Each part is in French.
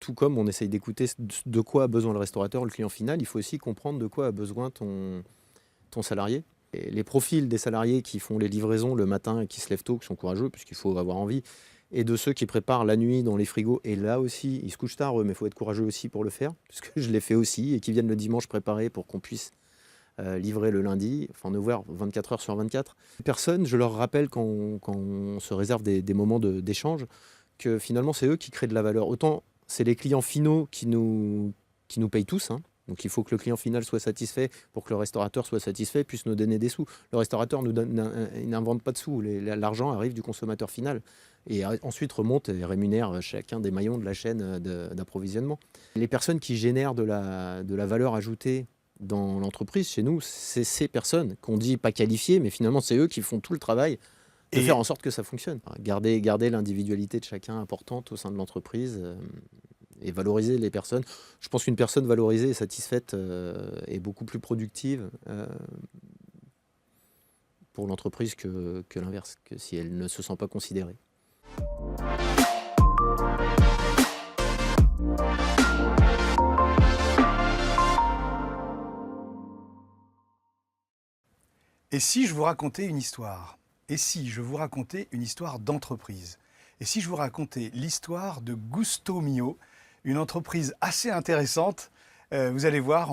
tout comme on essaye d'écouter de quoi a besoin le restaurateur, le client final, il faut aussi comprendre de quoi a besoin ton salarié. Et les profils des salariés qui font les livraisons le matin et qui se lèvent tôt, qui sont courageux, puisqu'il faut avoir envie, et de ceux qui préparent la nuit dans les frigos, et là aussi, ils se couchent tard, eux, mais il faut être courageux aussi pour le faire, puisque je l'ai fait aussi, et qui viennent le dimanche préparer pour qu'on puisse livrer le lundi, enfin on est ouvert 24 heures sur 24. Personne, je leur rappelle quand on se réserve des moments d'échange, que finalement c'est eux qui créent de la valeur. Autant c'est les clients finaux qui nous payent tous, hein. Donc il faut que le client final soit satisfait pour que le restaurateur soit satisfait, puisse nous donner des sous. Le restaurateur il n'invente pas de sous, l'argent arrive du consommateur final et ensuite remonte et rémunère chacun des maillons de la chaîne d'approvisionnement. Les personnes qui génèrent de la valeur ajoutée dans l'entreprise, chez nous, c'est ces personnes qu'on dit pas qualifiées, mais finalement c'est eux qui font tout le travail de faire en sorte que ça fonctionne. Garder l'individualité de chacun importante au sein de l'entreprise et valoriser les personnes. Je pense qu'une personne valorisée et satisfaite est beaucoup plus productive pour l'entreprise que l'inverse, que si elle ne se sent pas considérée. Et si je vous racontais une histoire? Et si je vous racontais une histoire d'entreprise? Et si je vous racontais l'histoire de Gusto Mio, une entreprise assez intéressante? Vous allez voir,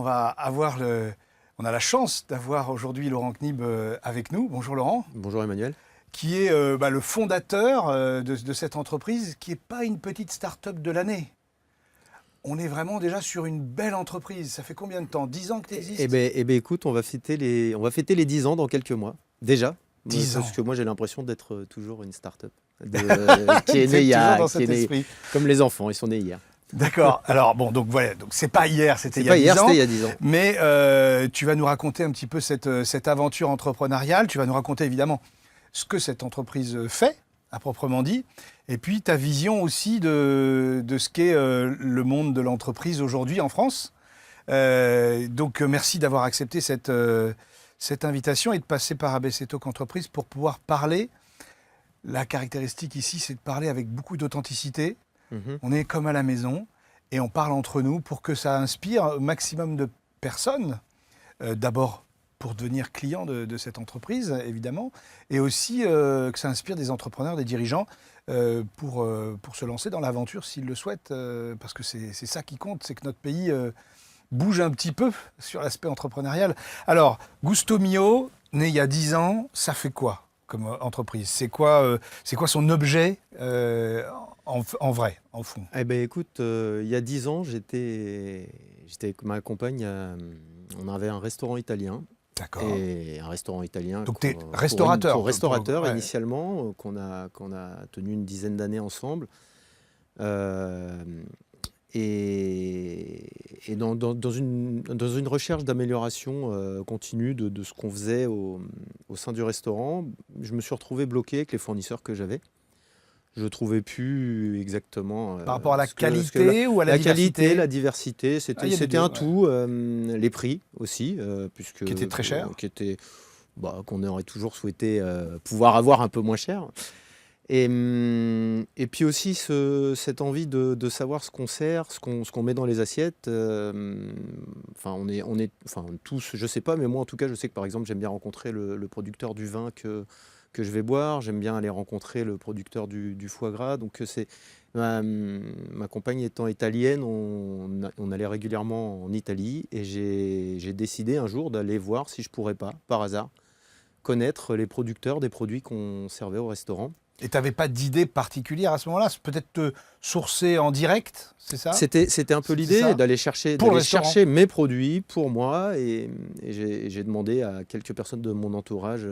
on a la chance d'avoir aujourd'hui Laurent Knib avec nous. Bonjour Laurent. Bonjour Emmanuel. Qui est le fondateur de cette entreprise, qui n'est pas une petite start-up de l'année. On est vraiment déjà sur une belle entreprise. Ça fait combien de temps? 10 ans que tu existes? Eh ben, écoute, on va fêter les 10 ans dans quelques mois. Déjà. 10 ans. Parce que moi, j'ai l'impression d'être toujours une start-up. Qui est née hier. Comme les enfants, ils sont nés hier. D'accord. Alors, bon, donc voilà. Donc, c'est pas hier, c'était il y a 10 ans. Mais tu vas nous raconter un petit peu cette aventure entrepreneuriale. Tu vas nous raconter évidemment ce que cette entreprise fait, à proprement dit. Et puis, ta vision aussi de ce qu'est le monde de l'entreprise aujourd'hui en France. Donc, merci d'avoir accepté cette invitation et de passer par ABC Talk Entreprise pour pouvoir parler. La caractéristique ici, c'est de parler avec beaucoup d'authenticité. On est comme à la maison et on parle entre nous pour que ça inspire un maximum de personnes. D'abord, pour devenir client de cette entreprise, évidemment, et aussi que ça inspire des entrepreneurs, des dirigeants pour se lancer dans l'aventure s'ils le souhaitent, parce que c'est ça qui compte, c'est que notre pays bouge un petit peu sur l'aspect entrepreneurial. Alors, Gusto Mio, né il y a 10 ans, ça fait quoi comme entreprise? C'est quoi son objet en vrai, en fond? Eh ben, écoute, il y a 10 ans, j'étais avec ma compagne, on avait un restaurant italien. D'accord. Et un restaurant italien. Donc tu es restaurateur. Restaurateur initialement, qu'on a tenu une dizaine d'années ensemble. Et dans une recherche d'amélioration continue de ce qu'on faisait au sein du restaurant, je me suis retrouvé bloqué avec les fournisseurs que j'avais. Je ne trouvais plus exactement... Par rapport à la qualité ou à la diversité? La qualité, la diversité, c'était un tout. Les prix aussi. Qui étaient très chers. Qu'on aurait toujours souhaité pouvoir avoir un peu moins cher. Et puis aussi cette envie de savoir ce qu'on sert, ce qu'on met dans les assiettes. On est tous, je ne sais pas, mais moi en tout cas, je sais que par exemple, j'aime bien rencontrer le producteur du vin que je vais boire, j'aime bien aller rencontrer le producteur du foie gras. Donc ma compagne étant italienne, on allait régulièrement en Italie et j'ai décidé un jour d'aller voir si je pourrais pas, par hasard, connaître les producteurs des produits qu'on servait au restaurant. Et tu n'avais pas d'idée particulière à ce moment-là? Peut-être te sourcer en direct, c'est ça? C'était un peu l'idée d'aller chercher mes produits pour moi et j'ai demandé à quelques personnes de mon entourage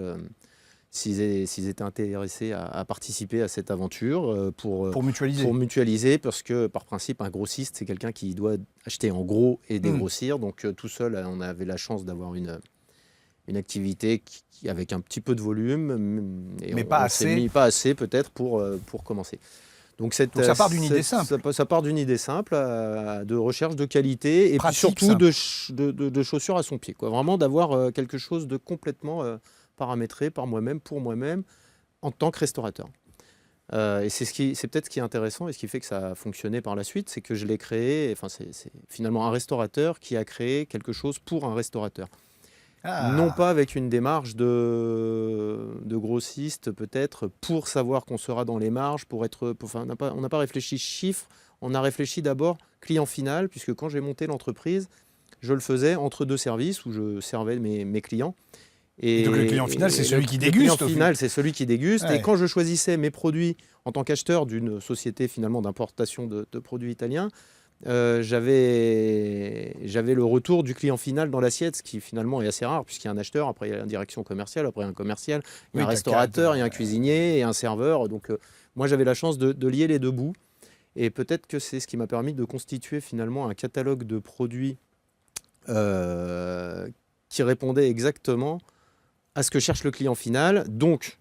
s'ils étaient intéressés à participer à cette aventure pour mutualiser, parce que par principe, un grossiste, c'est quelqu'un qui doit acheter en gros et dégrossir. Donc tout seul, on avait la chance d'avoir une activité avec un petit peu de volume, mais pas assez peut-être pour commencer. Donc ça part d'une idée simple. Ça part d'une idée simple, de recherche de qualité et puis surtout de chaussures à son pied, quoi. Vraiment d'avoir quelque chose de complètement paramétré par moi-même, pour moi-même, en tant que restaurateur. Et c'est peut-être ce qui est intéressant et ce qui fait que ça a fonctionné par la suite, c'est que je l'ai créé, enfin c'est finalement un restaurateur qui a créé quelque chose pour un restaurateur. Non pas avec une démarche de grossiste peut-être, pour savoir qu'on sera dans les marges, on n'a pas réfléchi chiffres, on a réfléchi d'abord client final, puisque quand j'ai monté l'entreprise, je le faisais entre deux services où je servais mes clients. Et donc le client final, c'est celui qui déguste. Le client final, c'est celui qui déguste. Ouais. Et quand je choisissais mes produits en tant qu'acheteur d'une société finalement d'importation de produits italiens, j'avais le retour du client final dans l'assiette, ce qui finalement est assez rare, puisqu'il y a un acheteur, après il y a une direction commerciale, après un commercial, il y a un restaurateur, il y a un cuisinier et un serveur. Donc moi j'avais la chance de lier les deux bouts. Et peut-être que c'est ce qui m'a permis de constituer finalement un catalogue de produits qui répondait exactement à ce que cherche le client final. Donc,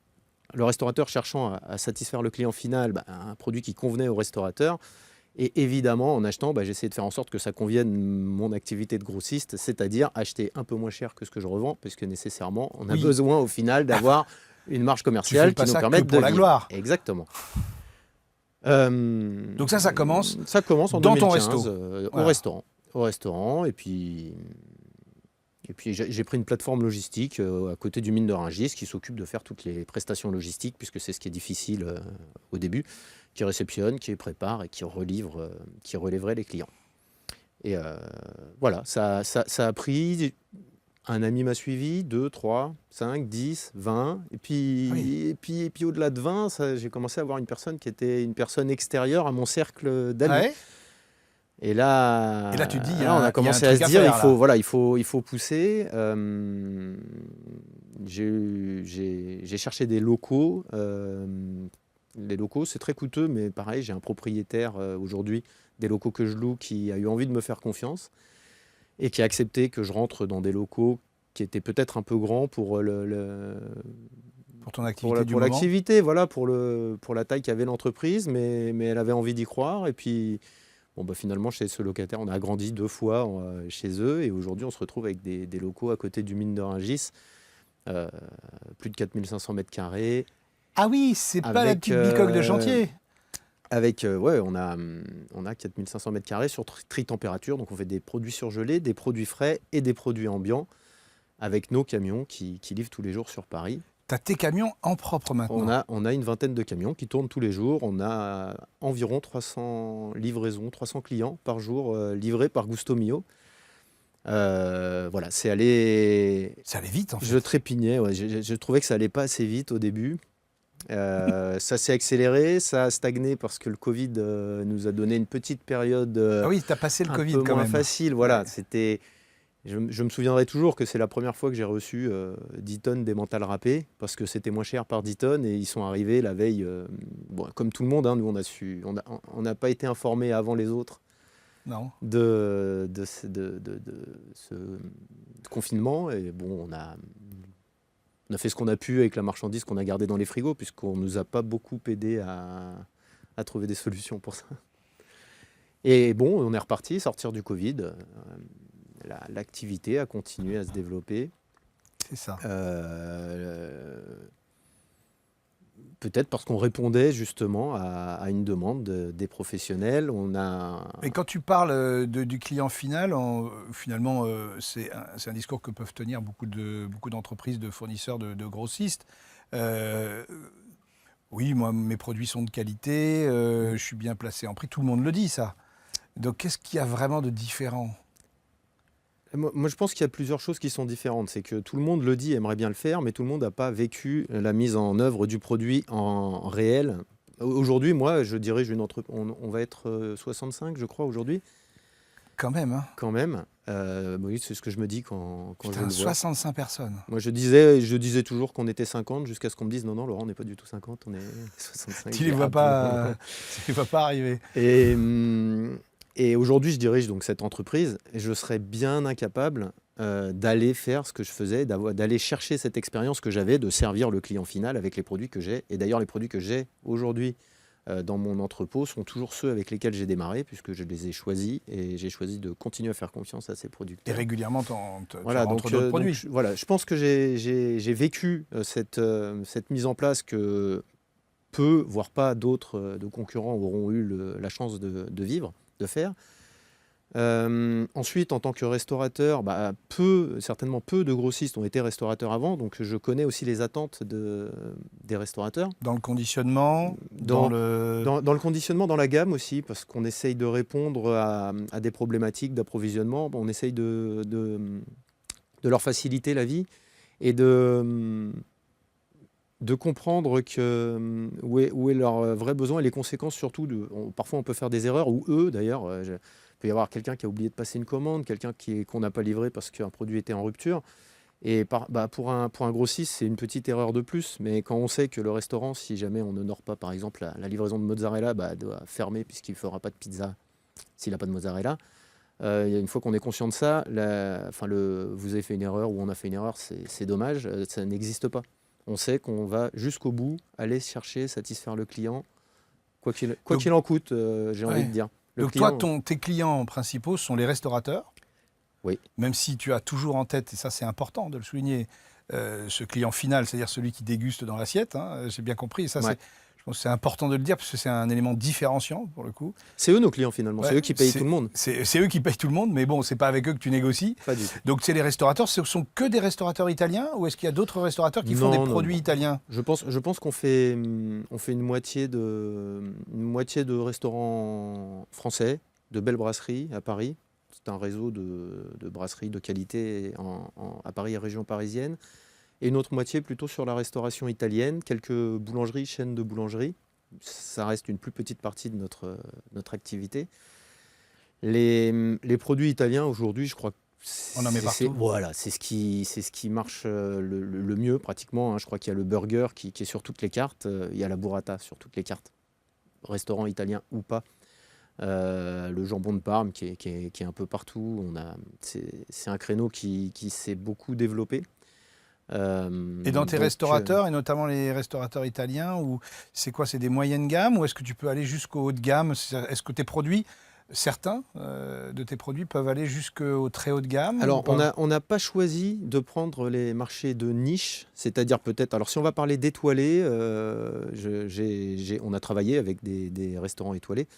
le restaurateur cherchant à satisfaire le client final, un produit qui convenait au restaurateur. Et évidemment, en achetant, j'ai essayé de faire en sorte que ça convienne mon activité de grossiste, c'est-à-dire acheter un peu moins cher que ce que je revends, puisque nécessairement, on a besoin au final d'avoir une marge commerciale qui nous permette de vivre. La gloire. Exactement. Donc ça commence. Ça commence en dans 2015, ton resto. Au restaurant, et puis j'ai pris une plateforme logistique à côté du mine de Rungis qui s'occupe de faire toutes les prestations logistiques, puisque c'est ce qui est difficile au début, qui réceptionne, qui prépare et qui relèverait les clients. Et voilà, ça a pris. Un ami m'a suivi, 2, 3, 5, 10, 20. Et puis au-delà de 20, j'ai commencé à avoir une personne qui était une personne extérieure à mon cercle d'amis. Ouais. Et là, tu te dis, on a commencé à se dire, il faut pousser. J'ai cherché des locaux. Les locaux, c'est très coûteux, mais pareil, j'ai un propriétaire aujourd'hui des locaux que je loue qui a eu envie de me faire confiance et qui a accepté que je rentre dans des locaux qui étaient peut-être un peu grands pour ton activité pour l'activité, voilà, pour la taille qu'avait l'entreprise, mais elle avait envie d'y croire. Et puis, finalement, chez ce locataire, on a agrandi 2 fois chez eux, et aujourd'hui, on se retrouve avec des locaux à côté du mine de Rungis, plus de 4500 mètres carrés. Ah oui, c'est pas la petite bicoque de chantier. Avec, on a 4500 mètres carrés sur tri-température, donc on fait des produits surgelés, des produits frais et des produits ambiants, avec nos camions qui livrent tous les jours sur Paris. Tu as tes camions en propre maintenant. On a une vingtaine de camions qui tournent tous les jours. On a environ 300 livraisons, 300 clients par jour livrés par Gusto Mio. Voilà, c'est allé... Ça allait vite en fait. Je trépignais, je trouvais que ça allait pas assez vite au début. Ça s'est accéléré, ça a stagné parce que le Covid nous a donné une petite période ah oui, tu as passé le Covid un peu quand moins même. Facile. Voilà, ouais. C'était... Je me souviendrai toujours que c'est la première fois que j'ai reçu 10 tonnes d'émental râpé, parce que c'était moins cher par 10 tonnes, et ils sont arrivés la veille, comme tout le monde, nous on n'a pas été informés avant les autres de ce confinement, et on a fait ce qu'on a pu avec la marchandise qu'on a gardée dans les frigos, puisqu'on ne nous a pas beaucoup aidé à trouver des solutions pour ça. Et on est reparti, sortir du Covid. L'activité a continué à se développer. C'est ça. Peut-être parce qu'on répondait justement à une demande des professionnels. Et quand tu parles du client final, finalement, c'est un discours que peuvent tenir beaucoup d'entreprises, de fournisseurs, de grossistes. Oui, moi, mes produits sont de qualité, je suis bien placé en prix. Tout le monde le dit, ça. Donc, qu'est-ce qu'il y a vraiment de différent ? Moi, je pense qu'il y a plusieurs choses qui sont différentes. C'est que tout le monde le dit, aimerait bien le faire, mais tout le monde n'a pas vécu la mise en œuvre du produit en réel. Aujourd'hui, moi, je dirige une entreprise. On va être 65, je crois, aujourd'hui. Quand même, hein. Quand même. Oui, c'est ce que je me dis quand je le vois. 65 personnes. Moi, je disais toujours qu'on était 50, jusqu'à ce qu'on me dise non, Laurent, on n'est pas du tout 50, on est 65. Tu ne les vois pas arriver. Et aujourd'hui, je dirige donc cette entreprise, et je serais bien incapable d'aller faire ce que je faisais, d'aller chercher cette expérience que j'avais de servir le client final avec les produits que j'ai. Et d'ailleurs, les produits que j'ai aujourd'hui dans mon entrepôt sont toujours ceux avec lesquels j'ai démarré, puisque je les ai choisis, et j'ai choisi de continuer à faire confiance à ces producteurs. Et régulièrement, tu rentres d'autres produits. Je pense que j'ai vécu cette mise en place que peu, voire pas d'autres de concurrents auront eu la chance de vivre, de faire. Ensuite, en tant que restaurateur, certainement peu de grossistes ont été restaurateurs avant, donc je connais aussi les attentes des restaurateurs. Dans le conditionnement, dans le conditionnement, dans la gamme aussi, parce qu'on essaye de répondre à des problématiques d'approvisionnement, on essaye de leur faciliter la vie et de comprendre où est leur vrai besoin et les conséquences surtout. Parfois on peut faire des erreurs, ou eux d'ailleurs. Il peut y avoir quelqu'un qui a oublié de passer une commande, quelqu'un qu'on n'a pas livré parce qu'un produit était en rupture. Et pour un grossiste, c'est une petite erreur de plus. Mais quand on sait que le restaurant, si jamais on n'honore pas, par exemple, la livraison de mozzarella, doit fermer puisqu'il ne fera pas de pizza s'il n'a pas de mozzarella. Une fois qu'on est conscient de ça, vous avez fait une erreur ou on a fait une erreur, c'est dommage, ça n'existe pas. On sait qu'on va jusqu'au bout aller chercher, satisfaire le client, quoi qu'il en coûte, j'ai envie de dire. Donc toi, tes clients principaux sont les restaurateurs. Oui. Même si tu as toujours en tête, et ça c'est important de le souligner, ce client final, c'est-à-dire celui qui déguste dans l'assiette, hein, j'ai bien compris. Et ça, je pense que c'est important de le dire parce que c'est un élément différenciant pour le coup. C'est eux nos clients finalement, c'est eux qui payent tout le monde. C'est eux qui payent tout le monde, mais bon, c'est pas avec eux que tu négocies. Pas du tout. Donc c'est les restaurateurs, ce sont que des restaurateurs italiens ou est-ce qu'il y a d'autres restaurateurs qui font des produits italiens ? Je pense qu'on fait une moitié de restaurants français, de belles brasseries à Paris. C'est un réseau de brasseries de qualité à Paris et région parisienne. Et une autre moitié plutôt sur la restauration italienne, quelques boulangeries, chaînes de boulangeries. Ça reste une plus petite partie de notre activité. Les produits italiens aujourd'hui, je crois que on en met partout. Voilà, c'est ce qui marche le mieux pratiquement. Hein. Je crois qu'il y a le burger qui est sur toutes les cartes. Il y a la burrata sur toutes les cartes, restaurant italien ou pas. Le jambon de Parme qui est un peu partout. C'est un créneau qui s'est beaucoup développé. Et dans tes restaurateurs, et notamment les restaurateurs italiens, c'est quoi ? C'est des moyennes gammes ou est-ce que tu peux aller jusqu'au haut de gamme ? Est-ce que tes produits, certains de tes produits peuvent aller jusqu'au très haut de gamme ? Alors, on n'a pas choisi de prendre les marchés de niche, c'est-à-dire peut-être... Alors, si on va parler d'étoilés, on a travaillé avec des restaurants étoilés,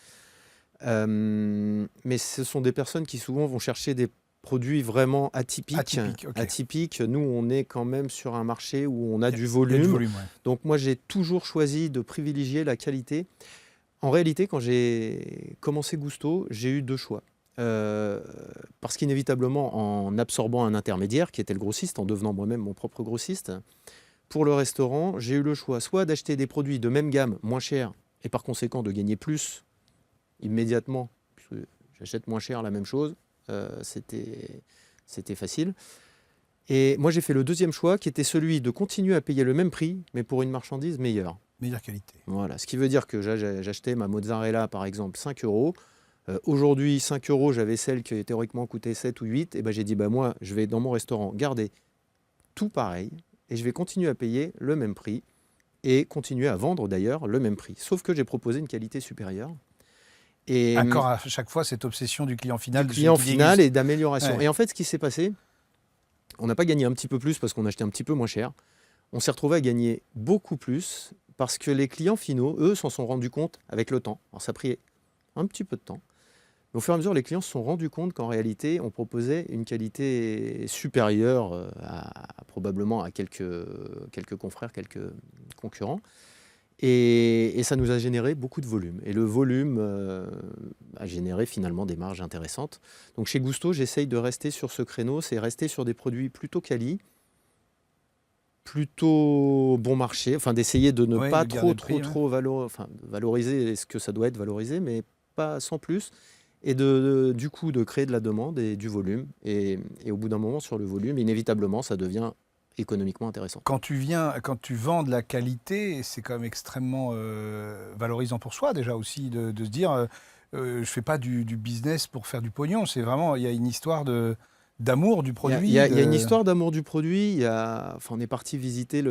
mais ce sont des personnes qui souvent vont chercher des produits vraiment atypiques. Atypiques. Nous, on est quand même sur un marché où on a du volume. Donc moi, j'ai toujours choisi de privilégier la qualité. En réalité, quand j'ai commencé Gousto, j'ai eu deux choix. Parce qu'inévitablement, en absorbant un intermédiaire, qui était le grossiste, en devenant moi-même mon propre grossiste, pour le restaurant, j'ai eu le choix soit d'acheter des produits de même gamme, moins chers, et par conséquent de gagner plus immédiatement, puisque j'achète moins cher la même chose, c'était facile. Et moi, j'ai fait le deuxième choix, qui était celui de continuer à payer le même prix, mais pour une marchandise meilleure. Meilleure qualité. Voilà, ce qui veut dire que j'achetais ma mozzarella, par exemple, 5 €. Aujourd'hui, 5 €, j'avais celle qui théoriquement coûtait 7 ou 8. Et j'ai dit, moi, je vais dans mon restaurant garder tout pareil, et je vais continuer à payer le même prix, et continuer à vendre d'ailleurs le même prix. Sauf que j'ai proposé une qualité supérieure. Et encore à chaque fois cette obsession du client final. Et d'amélioration. Ouais. Et en fait, ce qui s'est passé, on n'a pas gagné un petit peu plus parce qu'on achetait un petit peu moins cher. On s'est retrouvé à gagner beaucoup plus parce que les clients finaux, eux, s'en sont rendus compte avec le temps. Alors ça a pris un petit peu de temps. Mais au fur et à mesure, les clients se sont rendus compte qu'en réalité, on proposait une qualité supérieure probablement à quelques confrères, quelques concurrents. Et ça nous a généré beaucoup de volume. Et le volume a généré finalement des marges intéressantes. Donc chez Gousto, j'essaye de rester sur ce créneau, c'est rester sur des produits plutôt quali, plutôt bon marché, enfin d'essayer de ne pas trop valoriser ce que ça doit être valorisé, mais pas sans plus. Et du coup de créer de la demande et du volume. Et au bout d'un moment, sur le volume, inévitablement, ça devient économiquement intéressant. Quand tu vends de la qualité, c'est quand même extrêmement valorisant pour soi déjà aussi de se dire je fais pas du business pour faire du pognon. C'est vraiment, il y a une histoire d'amour du produit. Il y a une histoire d'amour du produit. On est parti visiter la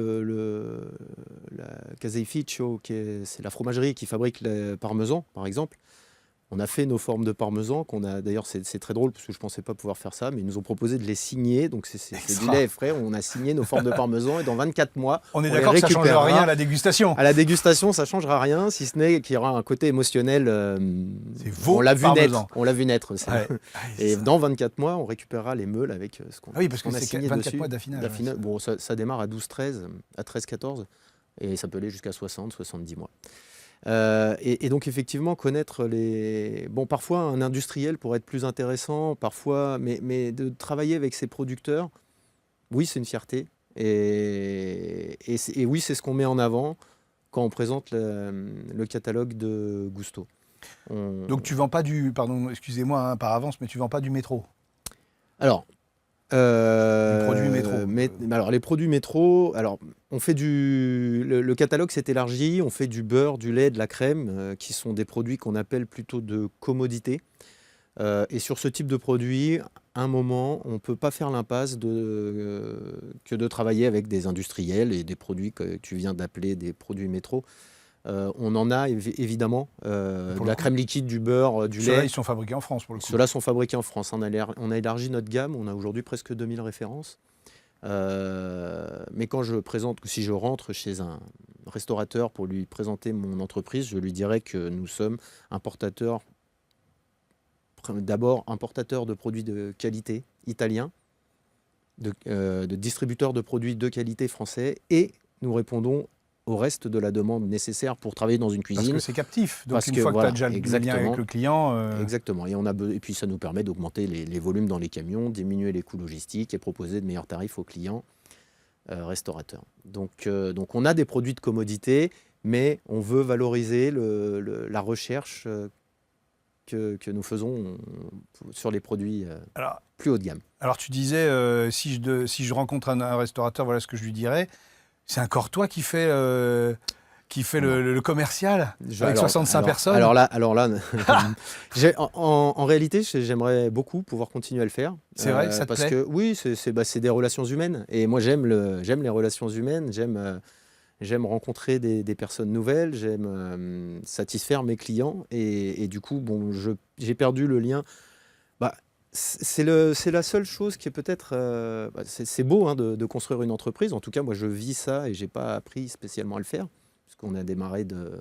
Caseificio, c'est la fromagerie qui fabrique le parmesan, par exemple. On a fait nos formes de parmesan qu'on a d'ailleurs, c'est très drôle parce que je pensais pas pouvoir faire ça, mais ils nous ont proposé de les signer. Donc c'est du lait frais. On a signé nos formes de parmesan et dans 24 mois, on est d'accord que ça ne change rien à la dégustation. À la dégustation, ça changera rien, si ce n'est qu'il y aura un côté émotionnel. On l'a vu naître. On l'a vu naître. Et dans 24 mois, on récupérera les meules avec ce qu'on oui, parce que a c'est signé 24 dessus. mois d'affinage. Bon, ça démarre à 12-13, à 13-14, et ça peut aller jusqu'à 60-70 mois. Et donc effectivement connaître les... Bon, parfois un industriel pourrait être plus intéressant, parfois, mais de travailler avec ses producteurs, oui, c'est une fierté. Et oui, c'est ce qu'on met en avant quand on présente le catalogue de Gusto. Donc tu vends pas du... Pardon, excusez-moi par avance, mais tu vends pas du métro? Alors... les produits métro. Alors les produits métro, alors on fait le catalogue s'est élargi, on fait du beurre, du lait, de la crème, qui sont des produits qu'on appelle plutôt de commodité. Et sur ce type de produit, à un moment, on ne peut pas faire l'impasse que de travailler avec des industriels et des produits que tu viens d'appeler des produits métro. On en a évidemment, de la crème liquide, du beurre, du lait. Ceux-là, ils sont fabriqués en France pour le coup. Ceux-là sont fabriqués en France. On a élargi notre gamme, on a aujourd'hui presque 2000 références. Mais quand si je rentre chez un restaurateur pour lui présenter mon entreprise, je lui dirais que nous sommes d'abord importateurs de produits de qualité italiens, de distributeurs de produits de qualité français, et nous répondons au reste de la demande nécessaire pour travailler dans une cuisine. Parce que c'est captif, donc une fois que tu as déjà le lien avec le client... Exactement, et puis ça nous permet d'augmenter les volumes dans les camions, diminuer les coûts logistiques et proposer de meilleurs tarifs aux clients restaurateurs. Donc on a des produits de commodité, mais on veut valoriser la recherche que nous faisons sur les produits plus haut de gamme. Alors tu disais, si je rencontre un restaurateur, voilà ce que je lui dirais. C'est encore toi qui fais le commercial avec 65 personnes? Alors là en réalité, j'aimerais beaucoup pouvoir continuer à le faire. C'est vrai, ça te parce plaît? Que oui, c'est des relations humaines. Et moi, j'aime les relations humaines, j'aime rencontrer des personnes nouvelles, j'aime satisfaire mes clients. Et du coup, bon, j'ai perdu le lien. C'est la seule chose qui est peut-être... c'est beau de construire une entreprise. En tout cas, moi, je vis ça et je n'ai pas appris spécialement à le faire. Parce qu'on a démarré de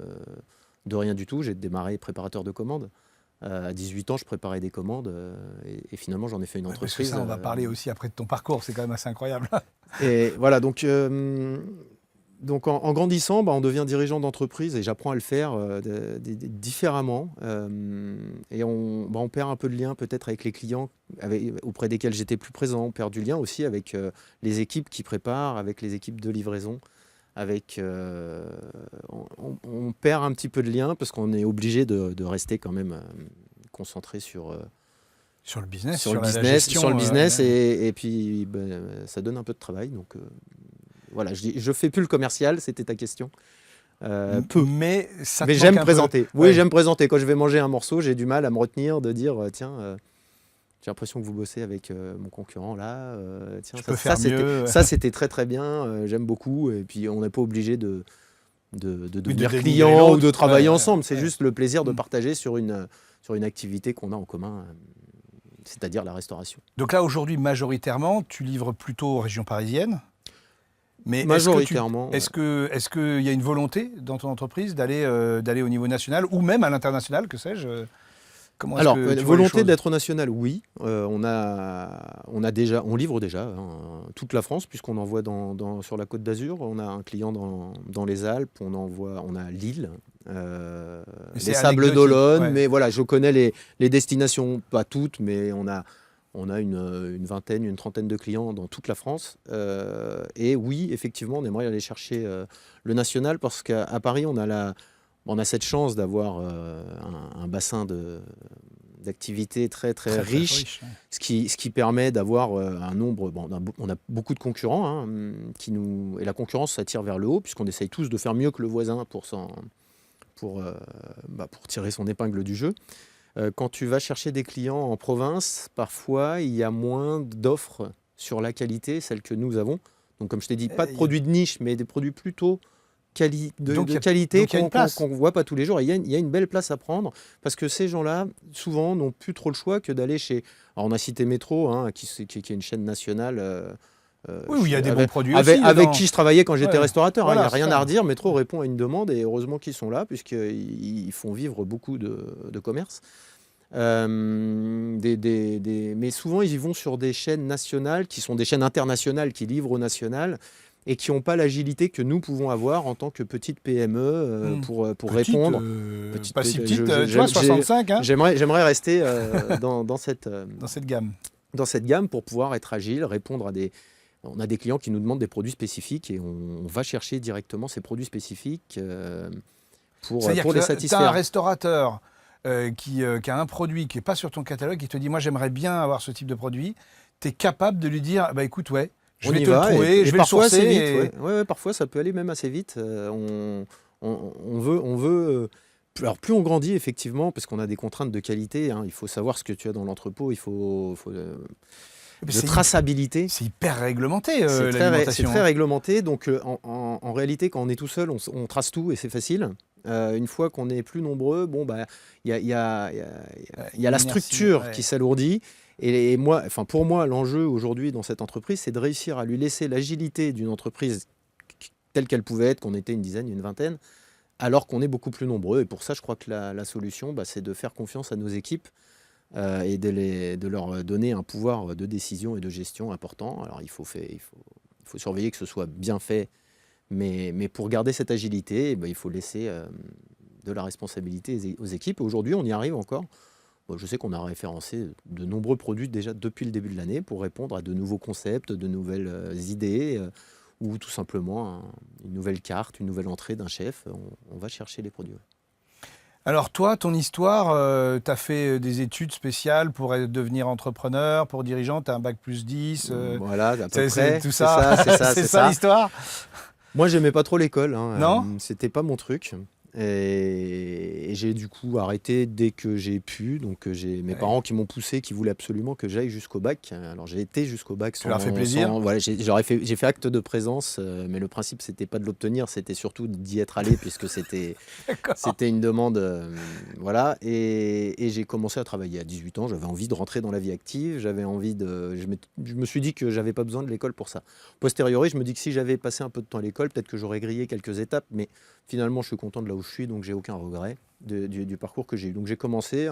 rien du tout. J'ai démarré préparateur de commandes. À 18 ans, je préparais des commandes. Et finalement, j'en ai fait une entreprise. Parce que ça, on va parler aussi après de ton parcours. C'est quand même assez incroyable. Et voilà, donc en grandissant, on devient dirigeant d'entreprise et j'apprends à le faire différemment. Et on perd un peu de lien peut-être avec les clients auprès desquels j'étais plus présent. On perd du lien aussi avec les équipes qui préparent, avec les équipes de livraison. On perd un petit peu de lien parce qu'on est obligé de rester quand même concentré sur le business, sur le business et puis ça donne un peu de travail. Donc voilà, je fais plus le commercial, c'était ta question. Peu. Mais j'aime présenter. Oui, j'aime présenter. Quand je vais manger un morceau, j'ai du mal à me retenir de dire tiens, j'ai l'impression que vous bossez avec mon concurrent là. Tiens, ça c'était très très bien. J'aime beaucoup. Et puis on n'est pas obligé de devenir client ou de travailler ensemble. C'est juste le plaisir de partager sur une activité qu'on a en commun. C'est-à-dire la restauration. Donc là, aujourd'hui, majoritairement, tu livres plutôt aux régions parisiennes. Mais majoritairement. Est-ce qu'il y a une volonté dans ton entreprise d'aller au niveau national ou même à l'international, que sais-je? Alors, volonté d'être national, oui. On livre déjà toute la France, puisqu'on envoie sur la Côte d'Azur. On a un client dans les Alpes, on a Lille, les Sables d'Olonne. Mais voilà, je connais les destinations, pas toutes, mais on a une vingtaine, une trentaine de clients dans toute la France. Et oui, effectivement, on aimerait aller chercher le national, parce qu'à Paris, on a cette chance d'avoir un bassin d'activités très, très riche, ouais. ce qui permet d'avoir un nombre... on a beaucoup de concurrents, et la concurrence s'attire vers le haut, puisqu'on essaye tous de faire mieux que le voisin pour tirer son épingle du jeu. Quand tu vas chercher des clients en province, parfois, il y a moins d'offres sur la qualité, celle que nous avons. Donc, comme je t'ai dit, pas de produits de niche, mais des produits plutôt qualité qu'on ne voit pas tous les jours. Il y a une belle place à prendre parce que ces gens-là, souvent, n'ont plus trop le choix que d'aller chez... Alors, on a cité Métro, hein, qui est une chaîne nationale. Oui, il y a des bons produits avec qui je travaillais quand j'étais restaurateur. Voilà, il n'y a rien à redire. Métro répond à une demande et heureusement qu'ils sont là puisqu'ils font vivre beaucoup de commerces. Mais souvent, ils y vont sur des chaînes nationales qui sont des chaînes internationales qui livrent au national et qui n'ont pas l'agilité que nous pouvons avoir en tant que petite PME pour répondre. Pas si petite, tu vois, 65. Hein. J'aimerais rester dans cette gamme. Dans cette gamme pour pouvoir être agile, répondre à des... On a des clients qui nous demandent des produits spécifiques et on va chercher directement ces produits spécifiques pour les satisfaire. Tu as un restaurateur qui a un produit qui n'est pas sur ton catalogue, qui te dit « moi j'aimerais bien avoir ce type de produit », tu es capable de lui dire « bah écoute, ouais, je vais te le trouver, je vais le sourcer. » Ouais, parfois ça peut aller même assez vite. On veut alors plus on grandit effectivement, parce qu'on a des contraintes de qualité, hein, il faut savoir ce que tu as dans l'entrepôt, il faut de traçabilité. C'est hyper réglementé l'alimentation. C'est très réglementé, donc en réalité quand on est tout seul, on trace tout et c'est facile. Une fois qu'on est plus nombreux, il y a la structure qui s'alourdit. Et pour moi, l'enjeu aujourd'hui dans cette entreprise, c'est de réussir à lui laisser l'agilité d'une entreprise telle qu'elle pouvait être, qu'on était une dizaine, une vingtaine, alors qu'on est beaucoup plus nombreux. Et pour ça, je crois que la solution, c'est de faire confiance à nos équipes et de leur donner un pouvoir de décision et de gestion important. Alors, il faut surveiller que ce soit bien fait, mais pour garder cette agilité, il faut laisser de la responsabilité aux équipes. Aujourd'hui, on y arrive encore. Je sais qu'on a référencé de nombreux produits déjà depuis le début de l'année pour répondre à de nouveaux concepts, de nouvelles idées, ou tout simplement une nouvelle carte, une nouvelle entrée d'un chef. On va chercher les produits. Alors toi, ton histoire, tu as fait des études spéciales pour devenir entrepreneur, pour dirigeant, tu as un bac plus 10. Voilà, à peu près. Tout ça, c'est ça l'histoire. Moi, j'aimais pas trop l'école. Hein. Non, c'était pas mon truc. Et j'ai du coup arrêté dès que j'ai pu. Donc j'ai mes parents qui m'ont poussé, qui voulaient absolument que j'aille jusqu'au bac. Alors j'ai été jusqu'au bac. Ça leur fait plaisir. Voilà, j'ai fait acte de présence, mais le principe c'était pas de l'obtenir, c'était surtout d'y être allé puisque c'était une demande. Voilà. Et j'ai commencé à travailler à 18 ans. J'avais envie de rentrer dans la vie active. Je me suis dit que j'avais pas besoin de l'école pour ça. Posteriori, je me dis que si j'avais passé un peu de temps à l'école, peut-être que j'aurais grillé quelques étapes, mais finalement, je suis content de là où je suis, donc j'ai aucun regret du parcours que j'ai eu. Donc j'ai commencé,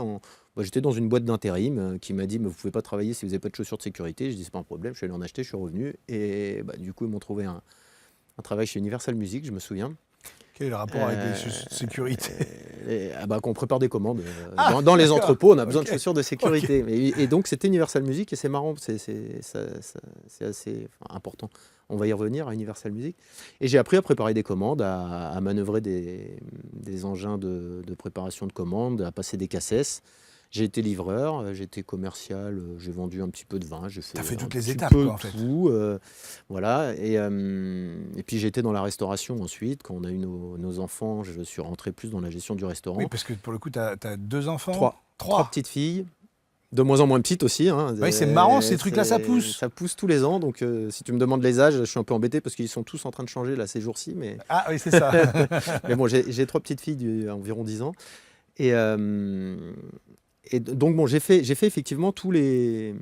j'étais dans une boîte d'intérim qui m'a dit mais vous pouvez pas travailler si vous n'avez pas de chaussures de sécurité. Je dis c'est pas un problème, je suis allé en acheter, je suis revenu et du coup ils m'ont trouvé un travail chez Universal Music, je me souviens. Quel est le rapport avec les chaussures de sécurité? Qu'on prépare des commandes. Dans les entrepôts, on a besoin de chaussures de sécurité. Et donc, c'était Universal Music et c'est marrant, c'est assez important. On va y revenir à Universal Music. Et j'ai appris à préparer des commandes, à manœuvrer des engins de préparation de commandes, à passer des cassettes. J'ai été livreur, j'ai été commercial, j'ai vendu un petit peu de vin. Tu as fait toutes les étapes, en fait. Voilà. Et puis j'ai été dans la restauration ensuite. Quand on a eu nos enfants, je suis rentré plus dans la gestion du restaurant. Oui, parce que pour le coup, tu as 2 enfants. Trois petites filles. De moins en moins petites aussi. Hein. Oui, c'est marrant, ces trucs-là, ça pousse. Ça pousse tous les ans. Donc si tu me demandes les âges, je suis un peu embêté parce qu'ils sont tous en train de changer là, ces jours-ci. Mais... Ah oui, c'est ça. Mais bon, j'ai 3 petites filles d'environ 10 ans. Et donc, j'ai fait effectivement tous les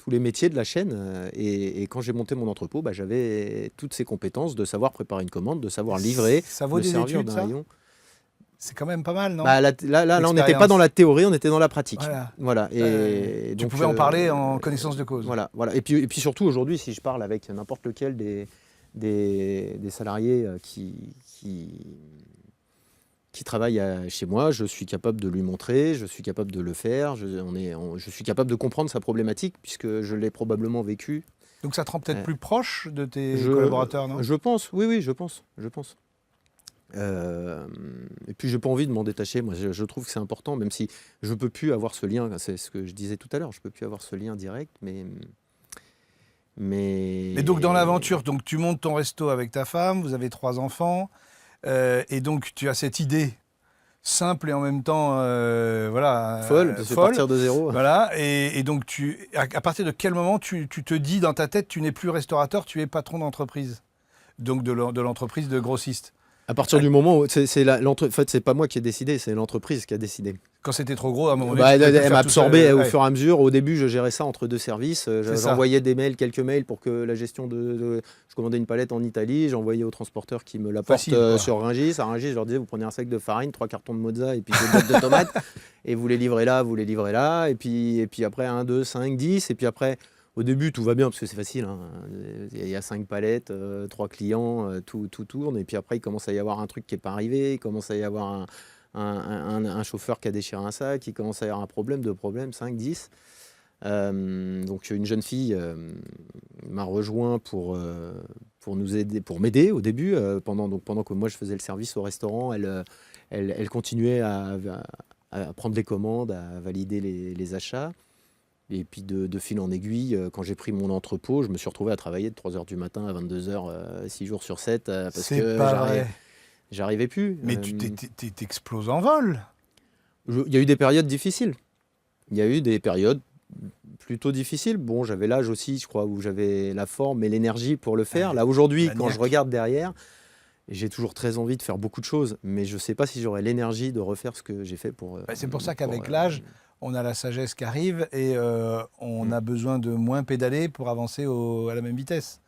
métiers de la chaîne. Et quand j'ai monté mon entrepôt, j'avais toutes ces compétences de savoir préparer une commande, de savoir livrer, ça vaut de des servir études, d'un ça rayon. C'est quand même pas mal, non? Là, on n'était pas dans la théorie, on était dans la pratique. Voilà. Et tu pouvais en parler en connaissance de cause. Voilà. Et puis surtout, aujourd'hui, si je parle avec n'importe lequel des salariés qui travaille chez moi, je suis capable de lui montrer, je suis capable de le faire, je suis capable de comprendre sa problématique puisque je l'ai probablement vécu. Donc ça te rend peut-être plus proche de tes collaborateurs, non? Je pense, oui, je pense. Et puis j'ai pas envie de m'en détacher, moi je trouve que c'est important, même si je peux plus avoir ce lien, c'est ce que je disais tout à l'heure, je peux plus avoir ce lien direct, mais... Et donc dans l'aventure, donc tu montes ton resto avec ta femme, vous avez 3 enfants, et donc tu as cette idée simple et en même temps folle, parce que partir de zéro. Voilà, et donc à partir de quel moment tu te dis dans ta tête tu n'es plus restaurateur, tu es patron d'entreprise, donc de l'entreprise de grossiste? À partir du moment où en fait, c'est pas moi qui ai décidé, c'est l'entreprise qui a décidé. Quand c'était trop gros, à un moment donné, elle m'a absorbé au fur et à mesure. Au début, je gérais ça entre deux services. J'envoyais quelques mails pour que la gestion je commandais une palette en Italie, j'envoyais au transporteur qui me l'apporte sur Rungis. À Rungis, je leur disais, vous prenez un sac de farine, 3 cartons de mozza et puis 2 boîtes de tomates. Et vous les livrez là. Et puis après, 1, 2, 5, 10. Et puis après, au début, tout va bien parce que c'est facile. Hein. Il y a 5 palettes, 3 clients, tout tourne. Et puis après, il commence à y avoir un truc qui n'est pas arrivé. Il commence à y avoir un chauffeur qui a déchiré un sac. Il commence à y avoir un problème, 2 problèmes, 5, 10. Donc une jeune fille m'a rejoint pour nous aider, pour m'aider au début. Pendant que moi, je faisais le service au restaurant, elle continuait à prendre les commandes, à valider les achats. Et puis de fil en aiguille, quand j'ai pris mon entrepôt, je me suis retrouvé à travailler de 3h du matin à 22h, 6 jours sur 7, parce que j'arrivais plus. Mais tu t'exploses en vol. Il y a eu des périodes difficiles. Il y a eu des périodes plutôt difficiles. Bon, j'avais l'âge aussi, je crois, où j'avais la forme et l'énergie pour le faire. Là, aujourd'hui, quand je regarde derrière, j'ai toujours très envie de faire beaucoup de choses, mais je ne sais pas si j'aurai l'énergie de refaire ce que j'ai fait pour... c'est pour ça qu'avec l'âge, on a la sagesse qui arrive et on a besoin de moins pédaler pour avancer à la même vitesse.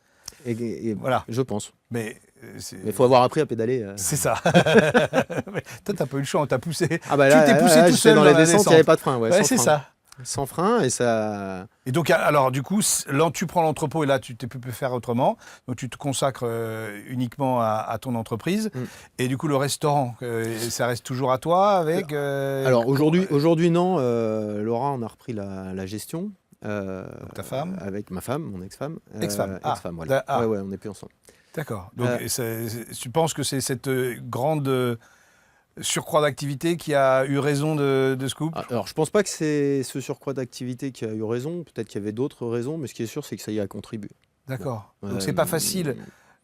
Et voilà, je pense. Mais il faut avoir appris à pédaler. C'est ça. Toi, t'as pas eu le choix, on t'a poussé. Ah bah là, tu t'es poussé tout seul dans les descentes, il n'y avait pas de frein. Ouais, c'est ça. Sans frein et ça... Et donc, alors du coup, là, tu prends l'entrepôt et là, tu peux faire autrement. Donc, tu te consacres uniquement à ton entreprise. Et du coup, le restaurant, ça reste toujours à toi avec... Alors, aujourd'hui, non. Laura, on a repris la gestion. Donc, ta femme ? Avec ma femme, mon ex-femme. Ex-femme, ex-femme, voilà. Ouais, on n'est plus ensemble. D'accord. Donc, tu penses que c'est cette grande... surcroît d'activité qui a eu raison de ce couple ? Alors, je pense pas que c'est ce surcroît d'activité qui a eu raison. Peut-être qu'il y avait d'autres raisons, mais ce qui est sûr, c'est que ça y a contribué. D'accord. Donc, c'est pas facile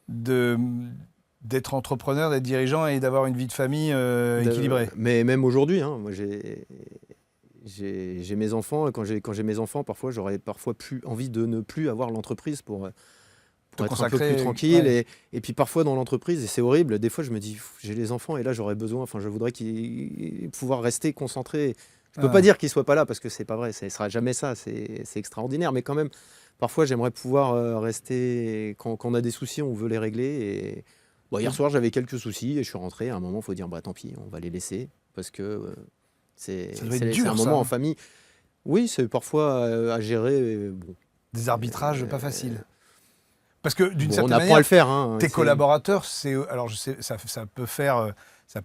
d'être entrepreneur, d'être dirigeant et d'avoir une vie de famille équilibrée. Mais même aujourd'hui, hein, moi, j'ai mes enfants. Et quand j'ai mes enfants, parfois, j'aurais plus envie de ne plus avoir l'entreprise pour être un peu plus tranquille. Ouais. Et puis parfois dans l'entreprise, et c'est horrible, des fois je me dis, j'ai les enfants et là j'aurais besoin, je voudrais pouvoir rester concentré. Je ne peux pas dire qu'ils ne soient pas là parce que c'est pas vrai, ce ne sera jamais ça, c'est extraordinaire. Mais quand même, parfois j'aimerais pouvoir rester, quand on a des soucis, on veut les régler. Et hier soir j'avais quelques soucis et je suis rentré. À un moment, il faut dire, tant pis, on va les laisser parce que c'est un moment en famille. Oui, c'est parfois à gérer. Des arbitrages pas faciles. Parce que d'une certaine on apprend manière, à le faire. Hein, tes collaborateurs, alors je sais, ça peut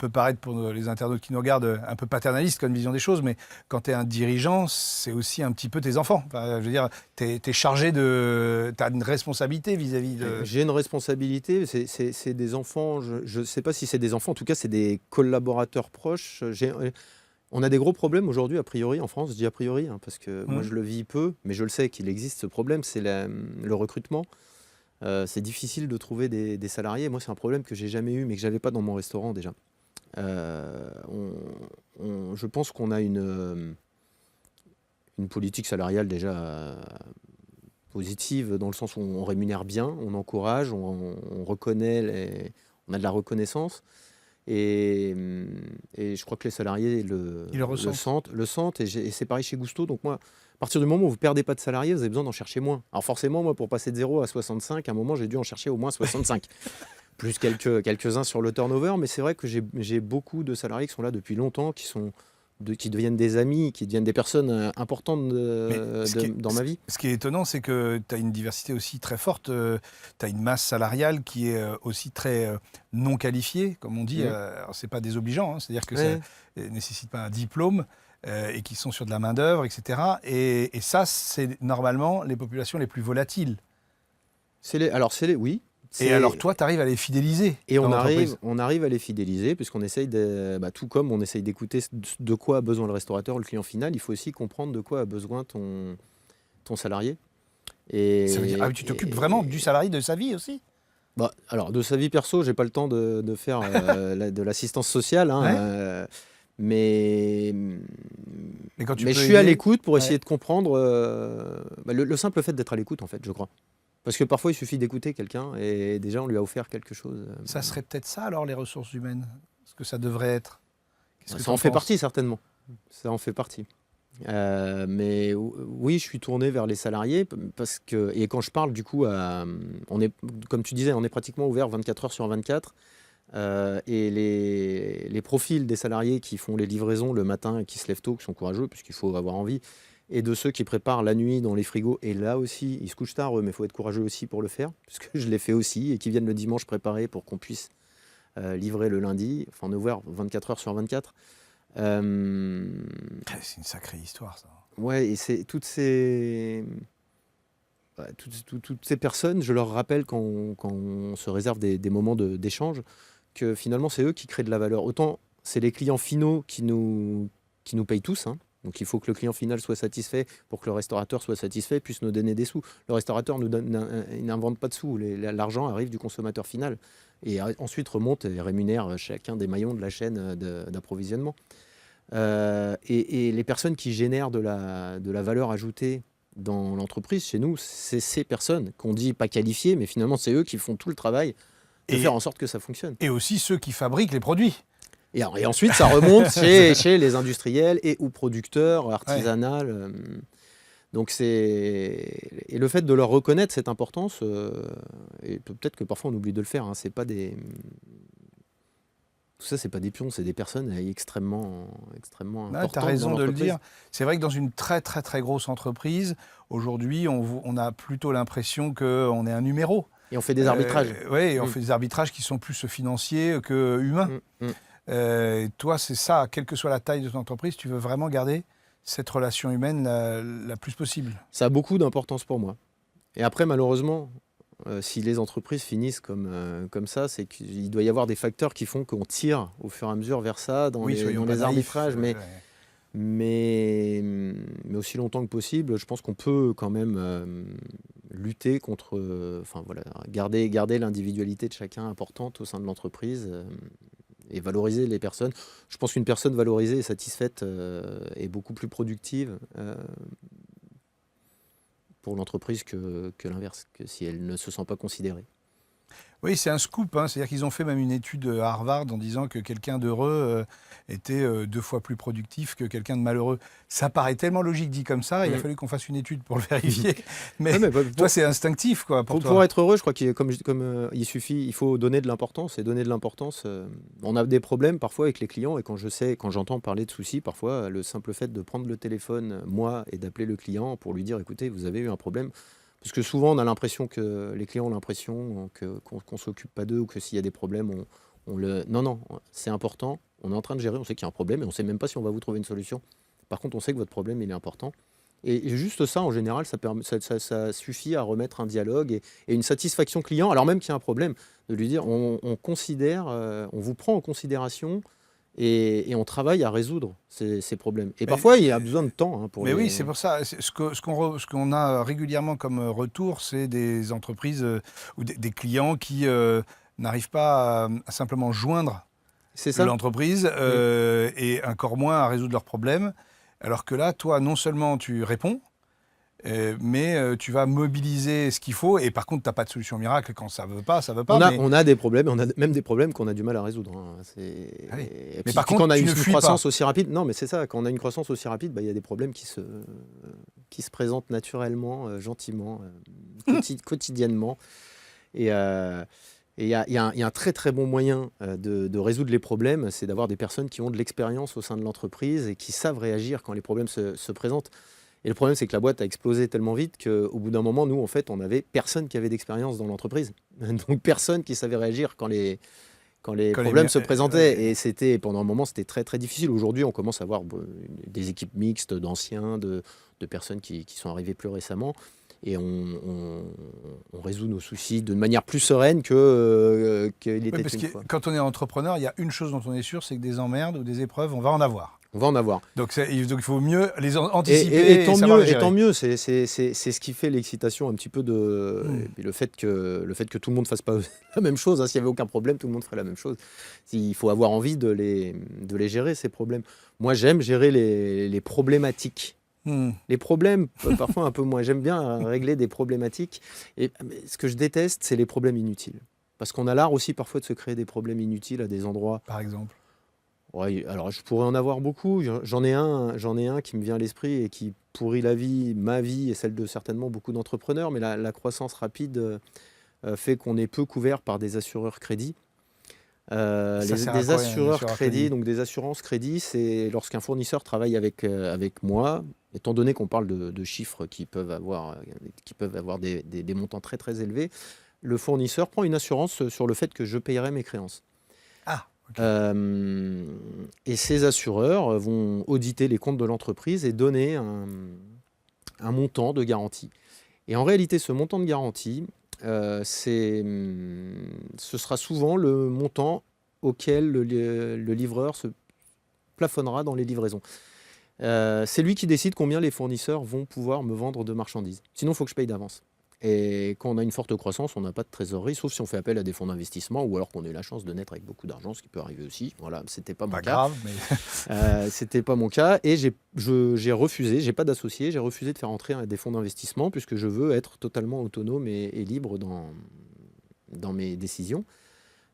paraître pour les internautes qui nous regardent un peu paternaliste comme vision des choses, mais quand tu es un dirigeant, c'est aussi un petit peu tes enfants. Enfin, je veux dire, tu es chargé tu as une responsabilité vis-à-vis de... J'ai une responsabilité, c'est des enfants, je ne sais pas si c'est des enfants, en tout cas c'est des collaborateurs proches. On a des gros problèmes aujourd'hui, a priori, en France, je dis a priori, hein, parce que moi je le vis peu, mais je le sais qu'il existe ce problème, c'est le recrutement. C'est difficile de trouver des salariés. Moi, c'est un problème que j'ai jamais eu, mais que j'avais pas dans mon restaurant déjà. Je pense qu'on a une politique salariale déjà positive, dans le sens où on rémunère bien, on encourage, on reconnaît, on a de la reconnaissance. Et je crois que les salariés le sentent. Et c'est pareil chez Gusto. Donc moi, à partir du moment où vous ne perdez pas de salariés, vous avez besoin d'en chercher moins. Alors forcément, moi, pour passer de 0 à 65, à un moment, j'ai dû en chercher au moins 65. Plus quelques-uns sur le turnover. Mais c'est vrai que j'ai beaucoup de salariés qui sont là depuis longtemps, qui deviennent des amis, qui deviennent des personnes importantes dans ma vie. Ce qui est étonnant, c'est que tu as une diversité aussi très forte. Tu as une masse salariale qui est aussi très non qualifiée, comme on dit. Ce n'est pas désobligeant, hein, c'est-à-dire que ça ne nécessite pas un diplôme et qui sont sur de la main-d'œuvre, etc. Et ça, c'est normalement les populations les plus volatiles. Oui. Et alors toi, tu arrives à les fidéliser. Et on arrive à les fidéliser, puisqu'on essaye tout comme on essaye d'écouter de quoi a besoin le restaurateur, le client final, il faut aussi comprendre de quoi a besoin ton salarié. Ça veut dire, tu t'occupes vraiment du salarié, de sa vie aussi ? Alors, de sa vie perso, j'ai pas le temps de faire de l'assistance sociale, hein, mais je suis à l'écoute pour essayer de comprendre le simple fait d'être à l'écoute, en fait, je crois. Parce que parfois, il suffit d'écouter quelqu'un et déjà, on lui a offert quelque chose. Ça serait peut-être ça, alors, les ressources humaines? Ce que ça devrait être? Ça en fait partie, certainement. Ça en fait partie. Mais oui, je suis tourné vers les salariés parce que, et quand je parle du coup, comme tu disais, on est pratiquement ouvert 24 heures sur 24. Et les profils des salariés qui font les livraisons le matin et qui se lèvent tôt, qui sont courageux, puisqu'il faut avoir envie, et de ceux qui préparent la nuit dans les frigos, et là aussi, ils se couchent tard, eux, mais il faut être courageux aussi pour le faire, puisque je l'ai fait aussi, et qui viennent le dimanche préparer pour qu'on puisse livrer le lundi, enfin, on est ouvert 24 heures sur 24. C'est une sacrée histoire, ça. Ouais, et c'est toutes ces personnes, je leur rappelle quand on se réserve des moments d'échange, que finalement, c'est eux qui créent de la valeur. Autant, c'est les clients finaux qui nous payent tous, hein. Donc, il faut que le client final soit satisfait pour que le restaurateur soit satisfait, puisse nous donner des sous. Le restaurateur il n'invente pas de sous. L'argent arrive du consommateur final et ensuite remonte et rémunère chacun des maillons de la chaîne d'approvisionnement. Et les personnes qui génèrent de la valeur ajoutée dans l'entreprise, chez nous, c'est ces personnes qu'on dit pas qualifiées, mais finalement, c'est eux qui font tout le travail de faire en sorte que ça fonctionne. Et aussi ceux qui fabriquent les produits. Et ensuite, ça remonte chez les industriels et ou producteurs, artisanales. Donc et le fait de leur reconnaître cette importance, et peut-être que parfois on oublie de le faire, hein, c'est pas des... Tout ça, c'est pas des pions, c'est des personnes extrêmement importantes. Tu as raison de le dire. C'est vrai que dans une très très très grosse entreprise, aujourd'hui, on a plutôt l'impression qu'on est un numéro. Et on fait des arbitrages. Oui, on fait des arbitrages qui sont plus financiers que humains. Toi, c'est ça, quelle que soit la taille de ton entreprise, tu veux vraiment garder cette relation humaine la plus possible. Ça a beaucoup d'importance pour moi. Et après, malheureusement, si les entreprises finissent comme ça, c'est qu'il doit y avoir des facteurs qui font qu'on tire au fur et à mesure vers ça dans les arbitrages. Mais aussi longtemps que possible, je pense qu'on peut quand même lutter contre... garder l'individualité de chacun importante au sein de l'entreprise et valoriser les personnes. Je pense qu'une personne valorisée et satisfaite est beaucoup plus productive pour l'entreprise que l'inverse, que si elle ne se sent pas considérée. Oui, c'est un scoop, hein. C'est-à-dire qu'ils ont fait même une étude à Harvard en disant que quelqu'un d'heureux était 2 fois plus productif que quelqu'un de malheureux. Ça paraît tellement logique dit comme ça, il a fallu qu'on fasse une étude pour le vérifier. Mais toi, c'est instinctif, quoi, pour toi. Pour être heureux, je crois qu'il il faut donner de l'importance. Et donner de l'importance, on a des problèmes parfois avec les clients, et quand j'entends parler de soucis, parfois, le simple fait de prendre le téléphone, moi, et d'appeler le client pour lui dire, écoutez, vous avez eu un problème. Parce que souvent, on a l'impression que les clients ont l'impression qu'on ne s'occupe pas d'eux, ou que s'il y a des problèmes, Non, c'est important. On est en train de gérer, on sait qu'il y a un problème, et on ne sait même pas si on va vous trouver une solution. Par contre, on sait que votre problème, il est important. Et juste ça, en général, ça suffit à remettre un dialogue et une satisfaction client, alors même qu'il y a un problème, de lui dire, on vous prend en considération. Et on travaille à résoudre ces problèmes. Et parfois, il y a besoin de temps. Mais oui, c'est pour ça. Ce qu'on a régulièrement comme retour, c'est des entreprises ou des clients qui n'arrivent pas à simplement joindre l'entreprise et encore moins à résoudre leurs problèmes. Alors que là, toi, non seulement tu réponds, mais tu vas mobiliser ce qu'il faut, et par contre, tu n'as pas de solution miracle. Quand ça ne veut pas, ça ne veut pas. On a des problèmes, on a même des problèmes qu'on a du mal à résoudre. Hein. Mais par contre, quand on a une croissance aussi rapide, non, mais c'est ça, quand on a une croissance aussi rapide, il y a des problèmes qui se présentent naturellement, gentiment, quotidiennement. Et il y a un très très bon moyen de résoudre les problèmes, c'est d'avoir des personnes qui ont de l'expérience au sein de l'entreprise et qui savent réagir quand les problèmes se présentent. Et le problème, c'est que la boîte a explosé tellement vite qu'au bout d'un moment, nous, en fait, on n'avait personne qui avait d'expérience dans l'entreprise. Donc, personne qui savait réagir quand les problèmes se présentaient. Et pendant un moment, c'était très, très difficile. Aujourd'hui, on commence à avoir des équipes mixtes d'anciens, de personnes qui sont arrivées plus récemment. Et on résout nos soucis de manière plus sereine qu'il était une fois. Quand on est entrepreneur, il y a une chose dont on est sûr, c'est que des emmerdes ou des épreuves, on va en avoir. On va en avoir. Donc il faut mieux les anticiper et tant mieux, c'est ce qui fait l'excitation un petit peu et le fait que tout le monde fasse pas la même chose. Hein. S'il n'y avait aucun problème, tout le monde ferait la même chose. Il faut avoir envie de les gérer, ces problèmes. Moi, j'aime gérer les problématiques Les problèmes, parfois un peu moins. J'aime bien régler des problématiques. Et ce que je déteste, c'est les problèmes inutiles. Parce qu'on a l'art aussi parfois de se créer des problèmes inutiles à des endroits. Par exemple. Ouais, alors je pourrais en avoir beaucoup. J'en ai un qui me vient à l'esprit et qui pourrit la vie, ma vie et celle de certainement beaucoup d'entrepreneurs. Mais la croissance rapide fait qu'on est peu couvert par des assureurs crédits. Des assureurs crédits, donc des assurances crédits, c'est lorsqu'un fournisseur travaille avec moi, étant donné qu'on parle de chiffres qui peuvent avoir des montants très très élevés, le fournisseur prend une assurance sur le fait que je payerai mes créances. Ah, ok. Et ces assureurs vont auditer les comptes de l'entreprise et donner un montant de garantie. Et en réalité, ce montant de garantie, ce sera souvent le montant auquel le livreur se plafonnera dans les livraisons. C'est lui qui décide combien les fournisseurs vont pouvoir me vendre de marchandises. Sinon, il faut que je paye d'avance. Et quand on a une forte croissance, on n'a pas de trésorerie, sauf si on fait appel à des fonds d'investissement ou alors qu'on ait la chance de naître avec beaucoup d'argent, ce qui peut arriver aussi. Voilà, c'était pas mon cas. Grave, mais c'était pas mon cas. Et j'ai refusé, j'ai pas d'associé, j'ai refusé de faire entrer des fonds d'investissement puisque je veux être totalement autonome et libre dans mes décisions.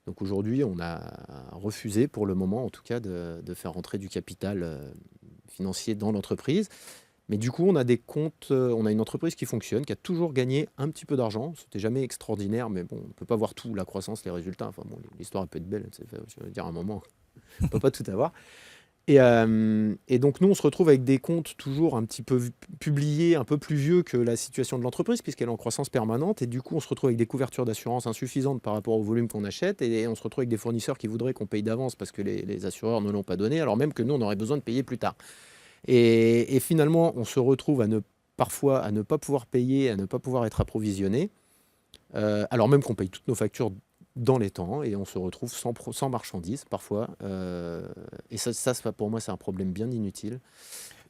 Donc aujourd'hui, on a refusé pour le moment, en tout cas, de faire entrer du capital financier dans l'entreprise. Mais du coup, on a des comptes, on a une entreprise qui fonctionne, qui a toujours gagné un petit peu d'argent. C'était jamais extraordinaire, mais bon, on ne peut pas voir tout, la croissance, les résultats. Enfin bon, l'histoire peut être belle, je veux dire, à un moment, on ne peut pas tout avoir. Et donc nous, on se retrouve avec des comptes toujours un petit peu publiés, un peu plus vieux que la situation de l'entreprise, puisqu'elle est en croissance permanente. Et du coup, on se retrouve avec des couvertures d'assurance insuffisantes par rapport au volume qu'on achète. Et on se retrouve avec des fournisseurs qui voudraient qu'on paye d'avance parce que les assureurs ne l'ont pas donné, alors même que nous, on aurait besoin de payer plus tard. Et finalement, on se retrouve parfois à ne pas pouvoir payer, à ne pas pouvoir être approvisionné, alors même qu'on paye toutes nos factures dans les temps, et on se retrouve sans marchandises parfois. Et ça, pour moi, c'est un problème bien inutile.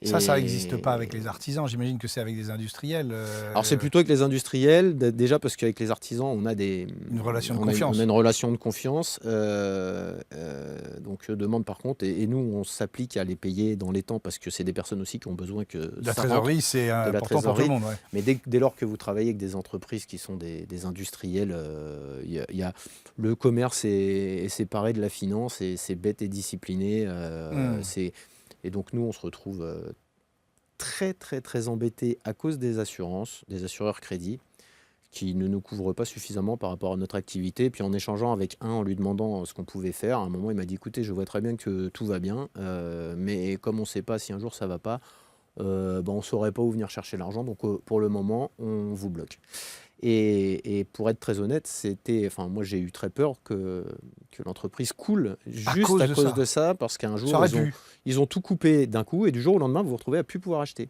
Ça n'existe pas avec les artisans. J'imagine que c'est avec des industriels. Alors c'est plutôt avec les industriels, déjà parce qu'avec les artisans, on a une relation de confiance. On a une relation de confiance. Donc je demande par contre, et nous, on s'applique à les payer dans les temps parce que c'est des personnes aussi qui ont besoin que la trésorerie, c'est important pour tout le monde. Ouais. Mais dès lors que vous travaillez avec des entreprises qui sont des industriels, le commerce est séparé de la finance et c'est bête et discipliné. Et donc nous, on se retrouve très très très embêtés à cause des assurances, des assureurs crédits, qui ne nous couvrent pas suffisamment par rapport à notre activité. Puis en échangeant avec en lui demandant ce qu'on pouvait faire, à un moment il m'a dit écoutez, je vois très bien que tout va bien, mais comme on ne sait pas si un jour ça ne va pas, on ne saurait pas où venir chercher l'argent, donc pour le moment on vous bloque. Et pour être très honnête, moi j'ai eu très peur que l'entreprise coule juste à cause de ça, parce qu'un jour ils ont tout coupé d'un coup et du jour au lendemain vous vous retrouvez à plus pouvoir acheter.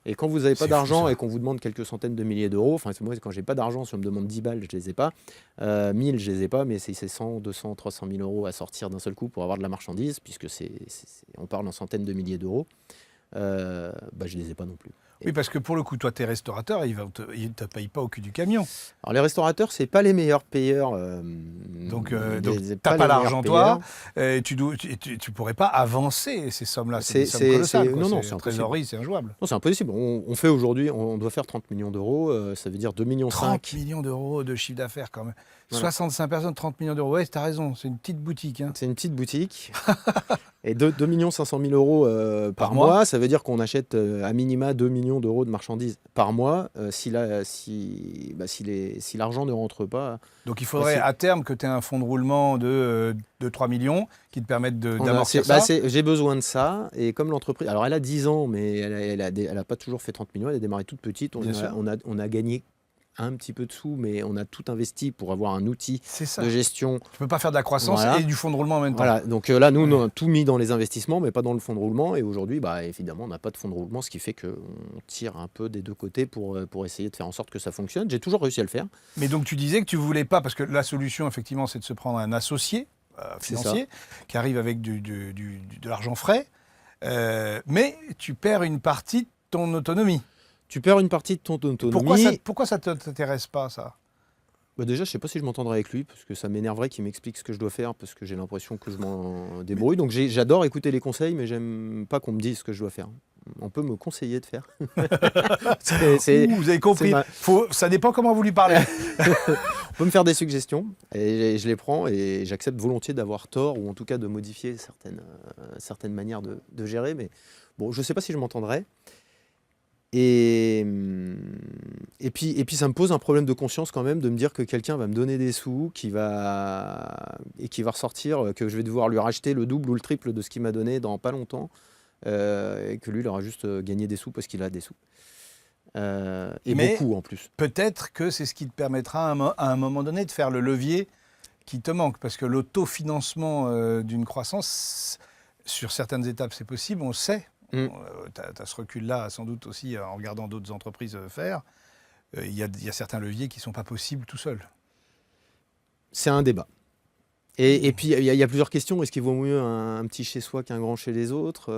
Et quand vous n'avez pas d'argent et qu'on vous demande quelques centaines de milliers d'euros, enfin moi quand j'ai pas d'argent, si on me demande 10 balles, je les ai pas, 1000 je les ai pas, mais c'est 100, 200, 300 000 euros à sortir d'un seul coup pour avoir de la marchandise, puisque on parle en centaines de milliers d'euros, je les ai pas non plus. Oui, parce que pour le coup, toi, tes restaurateurs, ils ne te payent pas au cul du camion. Alors, les restaurateurs, c'est pas les meilleurs payeurs. Donc tu n'as pas l'argent, toi. Tu ne pourrais pas avancer ces sommes-là. C'est des sommes colossales. Non, c'est en trésorerie, c'est injouable. Non, c'est impossible. On fait aujourd'hui, on doit faire 30 millions d'euros. Ça veut dire 2,5 millions. 30 millions d'euros de chiffre d'affaires, quand même. Voilà. 65 personnes, 30 millions d'euros. Ouais, tu as raison, c'est une petite boutique. Hein. C'est une petite boutique. Et 2 500 000 euros par mois, ça veut dire qu'on achète à minima 2 millions d'euros de marchandises par mois si l'argent ne rentre pas. Donc il faudrait à terme que tu aies un fonds de roulement de 3 millions qui te permetette d'amortir ça. J'ai besoin de ça. Et comme l'entreprise, alors elle a 10 ans, mais elle a pas toujours fait 30 millions, elle a démarré toute petite. On a gagné un petit peu de sous, mais on a tout investi pour avoir un outil de gestion. Tu ne peux pas faire de la croissance et du fonds de roulement en même temps. Voilà, donc là, nous, on a tout mis dans les investissements, mais pas dans le fonds de roulement. Et aujourd'hui, évidemment, on n'a pas de fonds de roulement, ce qui fait qu'on tire un peu des deux côtés pour essayer de faire en sorte que ça fonctionne. J'ai toujours réussi à le faire. Mais donc, tu disais que tu ne voulais pas, parce que la solution, effectivement, c'est de se prendre un associé financier qui arrive avec de l'argent frais, mais tu perds une partie de ton autonomie. Tu perds une partie de ton autonomie. Pourquoi ça ne t'intéresse pas, ça ? Déjà, je ne sais pas si je m'entendrai avec lui, parce que ça m'énerverait qu'il m'explique ce que je dois faire, parce que j'ai l'impression que je m'en débrouille. Donc j'adore écouter les conseils, mais j'aime pas qu'on me dise ce que je dois faire. on peut me conseiller de faire. Vous avez compris, ça dépend comment vous lui parlez. On peut me faire des suggestions et je les prends et j'accepte volontiers d'avoir tort ou en tout cas de modifier certaines manières de gérer. Mais bon, je ne sais pas si je m'entendrai. Et puis ça me pose un problème de conscience quand même de me dire que quelqu'un va me donner des sous qui va ressortir, que je vais devoir lui racheter le double ou le triple de ce qu'il m'a donné dans pas longtemps et que lui il aura juste gagné des sous parce qu'il a des sous. Mais beaucoup en plus. Peut-être que c'est ce qui te permettra à un moment donné de faire le levier qui te manque parce que l'autofinancement d'une croissance, sur certaines étapes c'est possible, on le sait. Tu as ce recul-là, sans doute aussi, en regardant d'autres entreprises faire. Il y a certains leviers qui ne sont pas possibles tout seuls. C'est un débat. Et puis, il y a plusieurs questions. Est-ce qu'il vaut mieux un petit chez soi qu'un grand chez les autres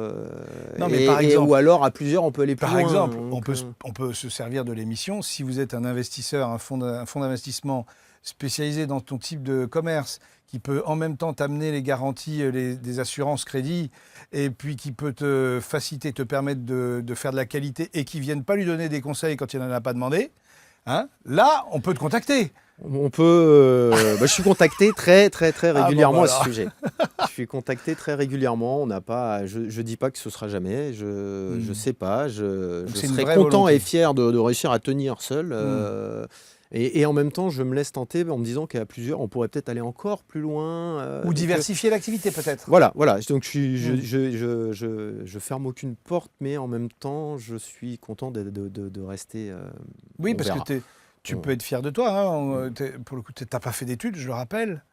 Non, mais par exemple, ou alors, à plusieurs, on peut aller plus loin. Par exemple, on peut se servir de l'émission. Si vous êtes un investisseur, un fonds d'investissement spécialisé dans ton type de commerce, qui peut en même temps t'amener les garanties, des assurances crédits, et puis qui peut te faciliter, te permettre de faire de la qualité, et qui ne viennent pas lui donner des conseils quand il n'en a pas demandé, hein, là, on peut te contacter. On peut. Je suis contacté très régulièrement à ce sujet. Je suis contacté très régulièrement. On n'a pas. Je dis pas que ce sera jamais. Je sais pas. Je serais content et fier de réussir à tenir seul. Et en même temps, je me laisse tenter en me disant qu'à plusieurs, on pourrait peut-être aller encore plus loin. Ou diversifier l'activité peut-être. Voilà. Donc je ferme aucune porte, mais en même temps, je suis content de rester. Oui, parce que tu peux être fier de toi. Hein. Pour le coup, tu n'as pas fait d'études, je le rappelle.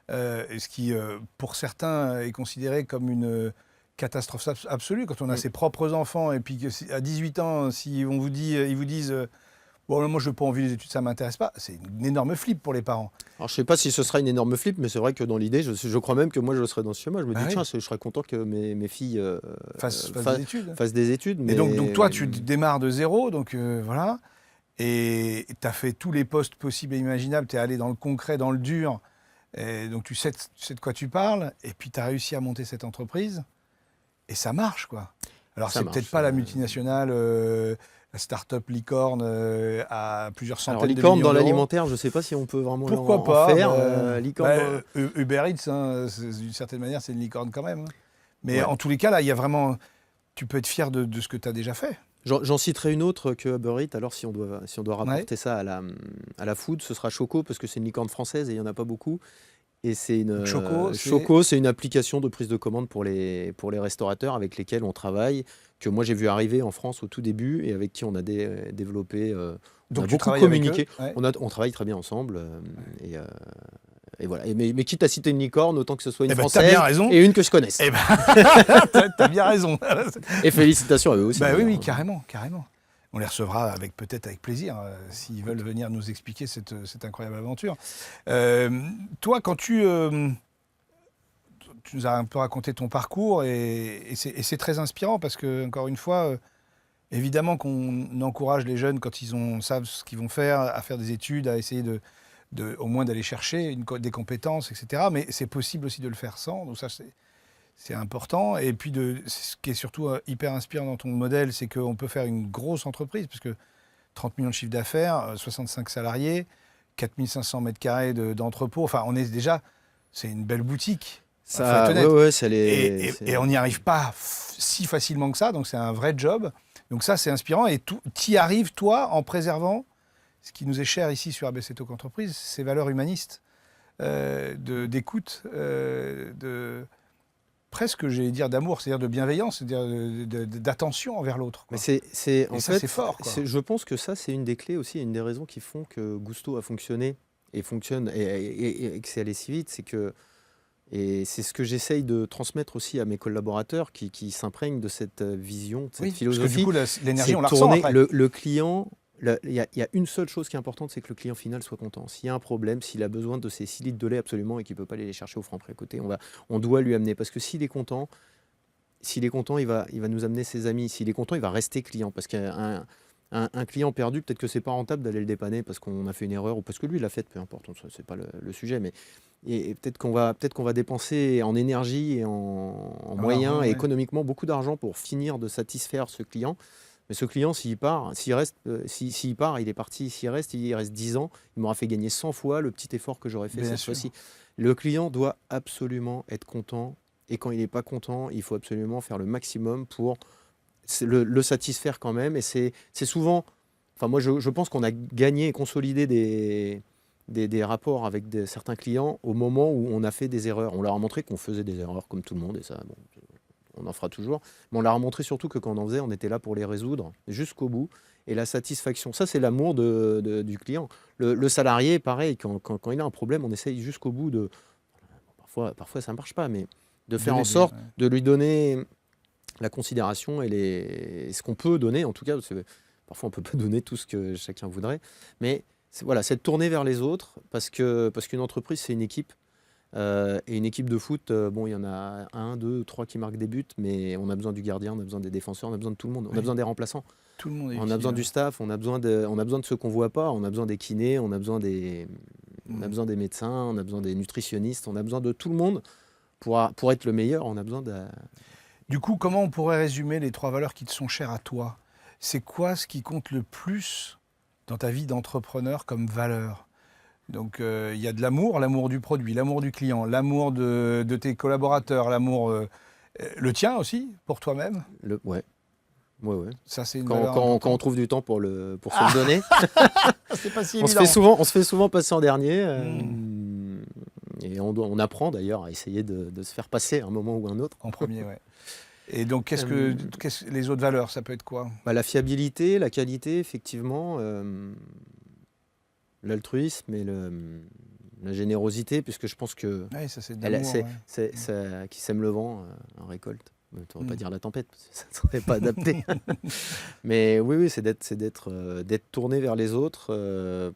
Ce qui, pour certains, est considéré comme une catastrophe absolue. Quand on a ses propres enfants et puis qu'à 18 ans, si ils vous disent bon, moi, je n'ai pas envie des études, ça ne m'intéresse pas. C'est une énorme flip pour les parents. Alors, je ne sais pas si ce sera une énorme flip, mais c'est vrai que dans l'idée, je crois même que moi, je serais dans ce schéma. Je me dis, tiens, je serais content que mes filles fassent des études. Mais... Et donc, toi, tu démarres de zéro, donc voilà. Et tu as fait tous les postes possibles et imaginables. Tu es allé dans le concret, dans le dur. Et donc, tu sais de quoi tu parles. Et puis, tu as réussi à monter cette entreprise. Et ça marche, quoi. Alors, c'est peut-être pas la multinationale... la start-up licorne à plusieurs centaines de millions d'euros. Licorne dans l'alimentaire, je ne sais pas si on peut vraiment en faire. Licorne Uber Eats, hein, d'une certaine manière, c'est une licorne quand même. Mais en tous les cas, là, il y a vraiment... Tu peux être fier de ce que tu as déjà fait. J'en citerai une autre que Uber Eats. Alors, si on doit rapporter ça à la food, ce sera Choco, parce que c'est une licorne française et il n'y en a pas beaucoup. Et c'est Choco, c'est une application de prise de commande pour les restaurateurs avec lesquels on travaille, que moi j'ai vu arriver en France au tout début et avec qui on a développé, on a beaucoup communiqué. On travaille très bien ensemble. Et voilà. Mais quitte à citer une licorne, autant que ce soit une française et une que je connaisse. T'as bien raison. Et félicitations à eux aussi. Oui, carrément. On les recevra peut-être avec plaisir, s'ils veulent venir nous expliquer cette incroyable aventure. Toi, quand tu nous as un peu raconté ton parcours, et c'est très inspirant, parce que, encore une fois, évidemment qu'on encourage les jeunes, quand ils savent ce qu'ils vont faire, à faire des études, à essayer au moins d'aller chercher des compétences, etc. Mais c'est possible aussi de le faire sans, donc ça c'est important. Et puis, ce qui est surtout hyper inspirant dans ton modèle, c'est qu'on peut faire une grosse entreprise, parce que 30 millions de chiffre d'affaires, 65 salariés, 4500 mètres carrés d'entrepôt. Enfin, c'est une belle boutique. Et on n'y arrive pas si facilement que ça, donc c'est un vrai job. Donc ça, c'est inspirant. Et tu y arrives, toi, en préservant ce qui nous est cher ici sur ABC Talk Entreprise, ces valeurs humanistes, d'écoute, presque, j'allais dire, d'amour, c'est-à-dire de bienveillance, c'est-à-dire d'attention envers l'autre. Mais c'est fort, quoi. Je pense que ça, c'est une des clés aussi, une des raisons qui font que Gusto a fonctionné et fonctionne et que c'est allé si vite, c'est que, et c'est ce que j'essaye de transmettre aussi à mes collaborateurs qui s'imprègnent de cette vision, de cette philosophie. Parce que du coup, l'énergie, on la ressent après. Le client... Il y a une seule chose qui est importante, c'est que le client final soit content. S'il y a un problème, s'il a besoin de ces 6 litres de lait absolument et qu'il ne peut pas aller les chercher au Franprix à côté, on doit lui amener. Parce que s'il est content, il va nous amener ses amis. S'il est content, il va rester client. Parce qu'un Un client perdu, peut-être que c'est pas rentable d'aller le dépanner parce qu'on a fait une erreur ou parce que lui l'a fait, peu importe, c'est pas le sujet, mais et peut-être qu'on va dépenser en énergie et en moyens et économiquement beaucoup d'argent pour finir de satisfaire ce client. Mais ce client, s'il part, s'il part, il est parti. S'il reste 10 ans, il m'aura fait gagner 100 fois le petit effort que j'aurais fait cette fois-ci. Le client doit absolument être content. Et quand il n'est pas content, il faut absolument faire le maximum pour le satisfaire quand même. Et c'est souvent... Enfin, moi, je pense qu'on a gagné et consolidé des rapports avec certains clients au moment où on a fait des erreurs. On leur a montré qu'on faisait des erreurs comme tout le monde. Et ça, bon, on en fera toujours. Mais on leur a montré surtout que quand on en faisait, on était là pour les résoudre jusqu'au bout. Et la satisfaction, ça, c'est l'amour du client. Le salarié, pareil, quand il a un problème, on essaye jusqu'au bout de... Parfois, ça ne marche pas, mais de faire en sorte de lui donner la considération et ce qu'on peut donner, en tout cas, parce que parfois on ne peut pas donner tout ce que chacun voudrait, mais c'est de tourner vers les autres, parce qu'une entreprise, c'est une équipe, et une équipe de foot, bon, il y en a 1, 2, 3 qui marquent des buts, mais on a besoin du gardien, on a besoin des défenseurs, on a besoin de tout le monde, on a besoin des remplaçants. Tout le monde est on a besoin du staff, on a besoin de ceux qu'on ne voit pas, on a besoin des kinés, on a besoin des médecins, on a besoin des nutritionnistes, on a besoin de tout le monde pour être le meilleur, on a besoin de... Du coup, comment on pourrait résumer les 3 valeurs qui te sont chères à toi? C'est quoi ce qui compte le plus dans ta vie d'entrepreneur comme valeur? Donc, il y a de l'amour du produit, l'amour du client, l'amour de tes collaborateurs, l'amour, le tien aussi, pour toi-même. Ouais. Ça, c'est une valeur quand on trouve du temps pour se le donner. C'est pas si évident. On se fait souvent passer en dernier. Et on apprend d'ailleurs à essayer de se faire passer un moment ou un autre. En premier, ouais. Et donc, qu'est-ce que les autres valeurs, ça peut être quoi? La fiabilité, la qualité, effectivement, l'altruisme et la générosité, puisque je pense que ça, c'est de l'amour, qui sème le vent en récolte. Tu ne vas pas dire la tempête, parce que ça ne serait pas adapté. Mais oui, c'est d'être tourné vers les autres,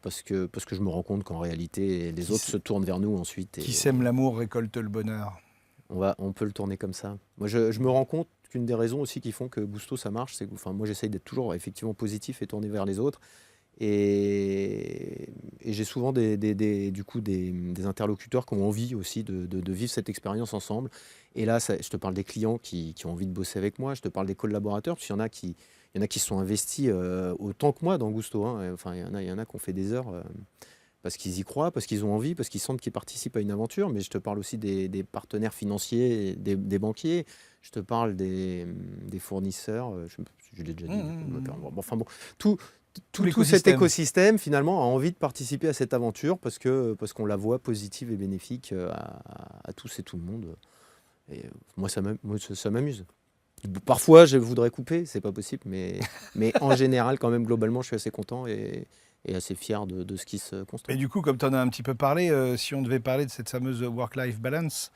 parce que je me rends compte qu'en réalité, les autres se tournent vers nous ensuite. Qui sème l'amour récolte le bonheur. On peut le tourner comme ça. Moi, je me rends compte qu'une des raisons aussi qui font que Gousto, ça marche, c'est que moi, j'essaye d'être toujours effectivement positif et tourné vers les autres. Et j'ai souvent des interlocuteurs qui ont envie aussi de vivre cette expérience ensemble. Et là, je te parle des clients qui ont envie de bosser avec moi, je te parle des collaborateurs, parce qu'il y en a qui se sont investis autant que moi dans Gousto. Enfin, il y en a qui ont fait des heures parce qu'ils y croient, parce qu'ils ont envie, parce qu'ils sentent qu'ils participent à une aventure. Mais je te parle aussi des partenaires financiers, des banquiers. Je te parle des fournisseurs. Je l'ai déjà dit. Enfin bon, tout cet écosystème, finalement, a envie de participer à cette aventure parce qu'on la voit positive et bénéfique à tous et tout le monde. Et moi, ça m'amuse. Parfois, je voudrais couper, c'est pas possible, mais en général, quand même, globalement, je suis assez content et assez fier de ce qui se construit. Et du coup, comme tu en as un petit peu parlé, si on devait parler de cette fameuse work-life balance,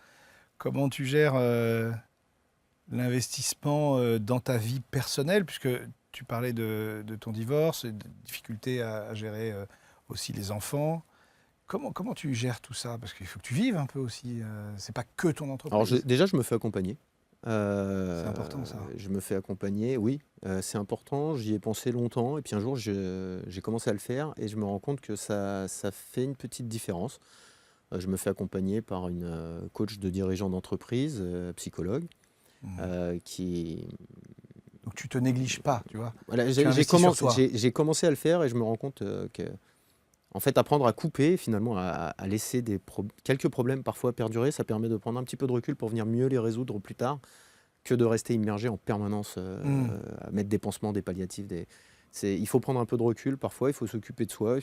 comment tu gères l'investissement dans ta vie personnelle, puisque tu parlais de ton divorce, et de difficultés à gérer aussi les enfants. Comment tu gères tout ça? Parce qu'il faut que tu vives un peu aussi. C'est pas que ton entreprise. Alors déjà, je me fais accompagner. C'est important ça. Je me fais accompagner, oui. C'est important. J'y ai pensé longtemps. Et puis un jour, j'ai commencé à le faire. Et je me rends compte que ça fait une petite différence. Je me fais accompagner par une coach de dirigeant d'entreprise, psychologue, qui... Donc tu te négliges pas, tu vois. Voilà, j'ai commencé à le faire et je me rends compte que, en fait, apprendre à couper, finalement, à laisser quelques problèmes parfois perdurer, ça permet de prendre un petit peu de recul pour venir mieux les résoudre plus tard, que de rester immergé en permanence, à mettre des pansements, des palliatifs. Il faut prendre un peu de recul parfois, il faut s'occuper de soi.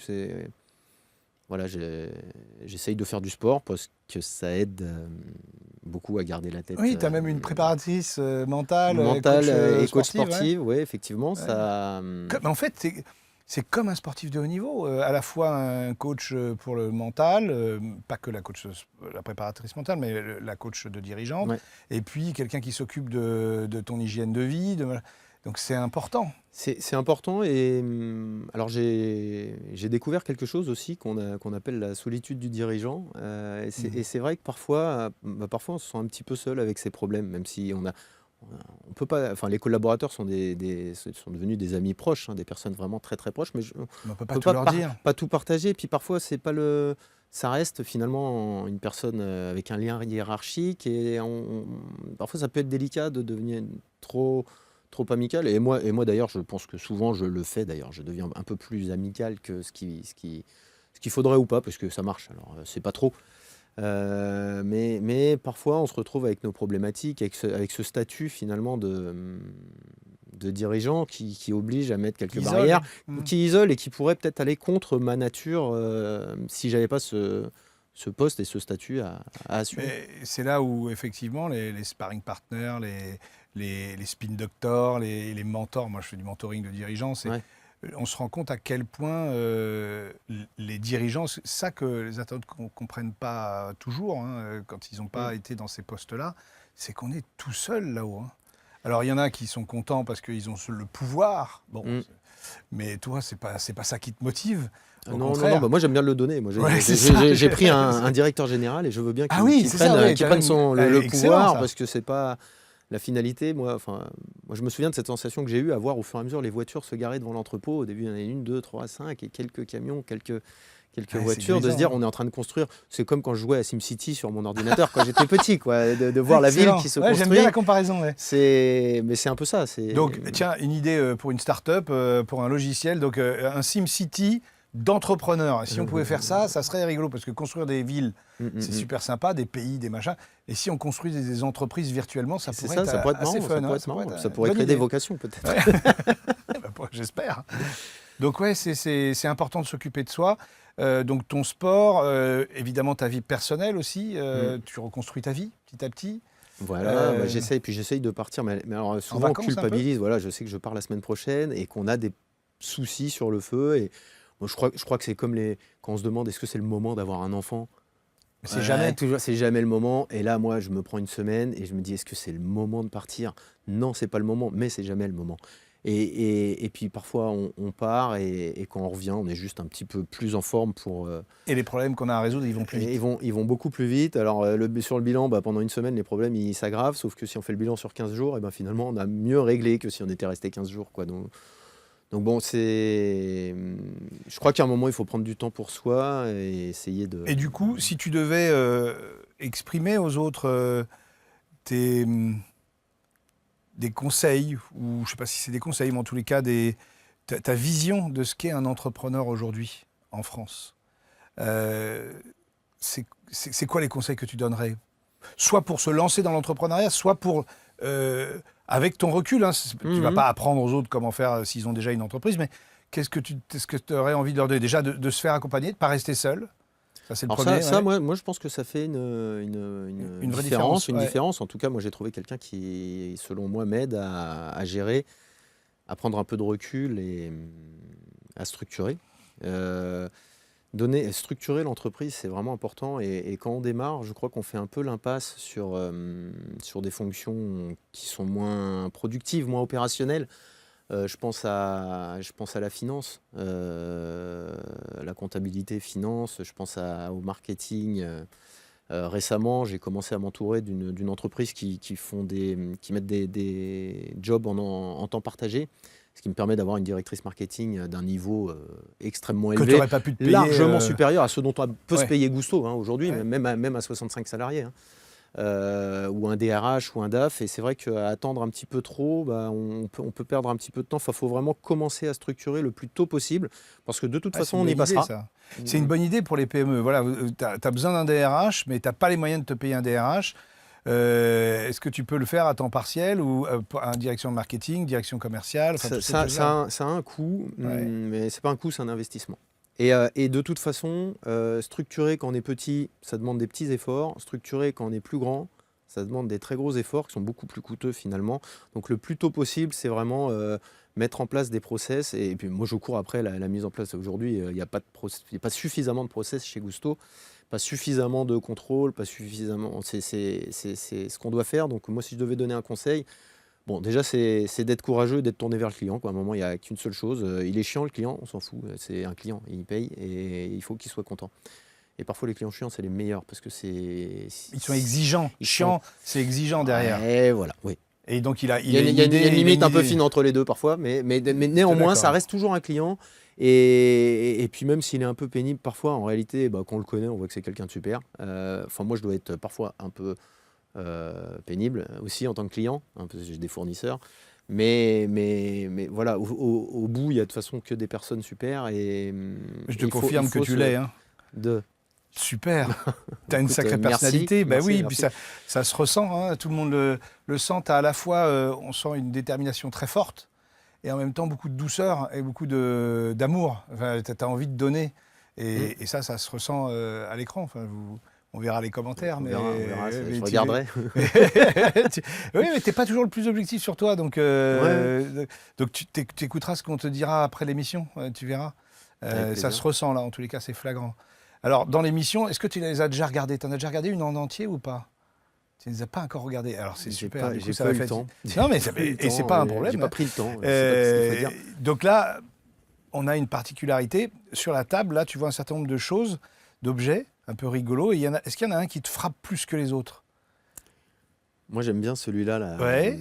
Voilà, j'essaye de faire du sport parce que ça aide beaucoup à garder la tête. Oui, tu as même une préparatrice mentale et coach sportive. sportive, oui, effectivement. Ouais. Ça... En fait, c'est comme un sportif de haut niveau, à la fois un coach pour le mental, pas que la préparatrice mentale, mais la coach de dirigeante, et puis quelqu'un qui s'occupe de ton hygiène de vie. Donc c'est important. C'est important et alors j'ai découvert quelque chose aussi qu'on appelle la solitude du dirigeant et c'est vrai que parfois on se sent un petit peu seul avec ses problèmes, même si on peut pas, enfin, les collaborateurs sont sont devenus des amis proches, hein, des personnes vraiment très très proches, mais on ne peut pas tout leur dire. Pas tout partager. Et puis parfois, c'est pas ça reste finalement une personne avec un lien hiérarchique et parfois ça peut être délicat de devenir trop amical. Et moi d'ailleurs, je pense que souvent je le fais d'ailleurs. Je deviens un peu plus amical que ce qu'il faudrait ou pas, parce que ça marche. Alors c'est pas trop. Mais parfois, on se retrouve avec nos problématiques, avec ce statut finalement de dirigeant qui oblige à mettre quelques barrières, qui isole et qui pourrait peut-être aller contre ma nature si j'avais pas ce poste et ce statut à assumer. Mais c'est là où effectivement les sparring partners, les spin doctors, les mentors, moi je fais du mentoring de dirigeants, on se rend compte à quel point les dirigeants, ça que les internautes ne comprennent pas toujours, hein, quand ils n'ont pas été dans ces postes-là, c'est qu'on est tout seul là-haut. Hein. Alors il y en a qui sont contents parce qu'ils ont le pouvoir, mais toi, c'est pas ça qui te motive. Non, bah, moi j'aime bien le donner. Moi, j'ai pris un directeur général et je veux bien qu'il prenne le pouvoir, parce que c'est pas la finalité. Moi, je me souviens de cette sensation que j'ai eue à voir au fur et à mesure les voitures se garer devant l'entrepôt. Au début, il y en avait 1, 2, 3, 5 et quelques camions, quelques voitures, de se dire on est en train de construire. C'est comme quand je jouais à SimCity sur mon ordinateur quand j'étais petit, quoi, de voir la ville qui se construit. J'aime bien la comparaison. Mais c'est un peu ça. Donc tiens, une idée pour une start-up, pour un logiciel, donc un SimCity d'entrepreneurs. Si on pouvait faire ça, ça serait rigolo, parce que construire des villes, c'est super sympa, des pays, des machins. Et si on construit des entreprises virtuellement, ça pourrait être assez fun. Ça pourrait créer des vocations peut-être. Ouais. J'espère. Donc ouais, c'est important de s'occuper de soi. Donc ton sport, évidemment ta vie personnelle aussi, tu reconstruis ta vie petit à petit. Voilà, j'essaye de partir, mais alors souvent on culpabilise. Voilà, je sais que je pars la semaine prochaine et qu'on a des soucis sur le feu. Et moi, je crois que c'est comme quand on se demande est-ce que c'est le moment d'avoir un enfant. C'est jamais le moment. Et là, moi, je me prends une semaine et je me dis est-ce que c'est le moment de partir? Non, c'est pas le moment, mais c'est jamais le moment. Et puis parfois on part et quand on revient, on est juste un petit peu plus en forme pour. Et les problèmes qu'on a à résoudre, ils vont plus vite. Ils vont beaucoup plus vite. Alors sur le bilan, pendant une semaine, les problèmes ils s'aggravent. Sauf que si on fait le bilan sur 15 jours, et finalement on a mieux réglé que si on était resté 15 jours, quoi. Donc bon, je crois qu'à un moment il faut prendre du temps pour soi et essayer de. Et du coup, si tu devais exprimer aux autres des conseils, ou je ne sais pas si c'est des conseils, mais en tous les cas, ta vision de ce qu'est un entrepreneur aujourd'hui en France. C'est quoi les conseils que tu donnerais? Soit pour se lancer dans l'entrepreneuriat, soit pour, avec ton recul, hein, tu ne vas pas apprendre aux autres comment faire s'ils ont déjà une entreprise, mais qu'est-ce que tu aurais envie de leur donner? Déjà, de se faire accompagner, de ne pas rester seul. Ça, c'est le premier. Moi, je pense que ça fait une vraie différence. Une différence. En tout cas, moi, j'ai trouvé quelqu'un qui, selon moi, m'aide à gérer, à prendre un peu de recul et à structurer. Structurer l'entreprise, c'est vraiment important. Et quand on démarre, je crois qu'on fait un peu l'impasse sur des fonctions qui sont moins productives, moins opérationnelles. Je pense à la finance, la comptabilité finance, je pense au marketing. Récemment, j'ai commencé à m'entourer d'une entreprise qui mettent des jobs en temps partagé, ce qui me permet d'avoir une directrice marketing d'un niveau extrêmement élevé, que tu n'aurais pas pu te payer, largement supérieur à ce dont on peut se payer Gusto aujourd'hui, même à 65 salariés. Hein. Ou un DRH ou un DAF, et c'est vrai qu'à attendre un petit peu trop, on peut perdre un petit peu de temps. Il faut vraiment commencer à structurer le plus tôt possible, parce que de toute façon on y passera. C'est une bonne idée pour les PME. Voilà, tu as besoin d'un DRH, mais tu n'as pas les moyens de te payer un DRH. Est-ce que tu peux le faire à temps partiel ou en direction de marketing, direction commerciale? Ça a un coût, mais ce n'est pas un coût, c'est un investissement. Et de toute façon, structurer quand on est petit, ça demande des petits efforts. Structurer quand on est plus grand, ça demande des très gros efforts qui sont beaucoup plus coûteux finalement. Donc le plus tôt possible, c'est vraiment mettre en place des process. Et puis moi, je cours après la mise en place. Aujourd'hui, il n'y a pas suffisamment de process chez Gusto, pas suffisamment de contrôle, pas suffisamment. C'est ce qu'on doit faire. Donc moi, si je devais donner un conseil, bon, déjà, c'est d'être courageux et d'être tourné vers le client, quoi. À un moment, il n'y a qu'une seule chose. Il est chiant, le client, on s'en fout. C'est un client, il paye et il faut qu'il soit content. Et parfois, les clients chiants, c'est les meilleurs parce que c'est... Ils sont exigeants. Chiant, c'est exigeant derrière. Et voilà, oui. Et donc il y a une limite un peu fine entre les deux parfois, mais néanmoins, ça reste toujours un client. Et puis même s'il est un peu pénible parfois, en réalité, quand on le connaît, on voit que c'est quelqu'un de super. Enfin, moi, je dois être parfois un peu pénible aussi en tant que client, hein, parce que j'ai des fournisseurs. Mais voilà, au bout, il y a de toute façon que des personnes super. Et je te confirme que tu l'es. Hein. Super. Tu as une sacrée personnalité. Merci, oui, merci. Puis ça se ressent. Hein. Tout le monde le sent. Tu as à la fois, on sent une détermination très forte et en même temps beaucoup de douceur et beaucoup d'amour. Enfin, tu as envie de donner. Et ça se ressent à l'écran. Enfin, on verra les commentaires. On verra, je regarderai. Oui, mais tu n'es pas toujours le plus objectif sur toi. Donc tu écouteras ce qu'on te dira après l'émission. Tu verras. Ça se ressent là. En tous les cas, c'est flagrant. Alors, dans l'émission, est-ce que tu les as déjà regardées? Tu en as déjà regardé une en entier ou pas? Tu ne les as pas encore regardées. Alors, c'est super. J'ai pas eu le temps. Non, mais c'est pas un problème. J'ai pas pris le temps. C'est ce qu'il faut dire. Donc là, on a une particularité. Sur la table, là, tu vois un certain nombre de choses, d'objets, un peu rigolos. Est-ce qu'il y en a un qui te frappe plus que les autres? Moi, j'aime bien celui-là. Là. Ouais.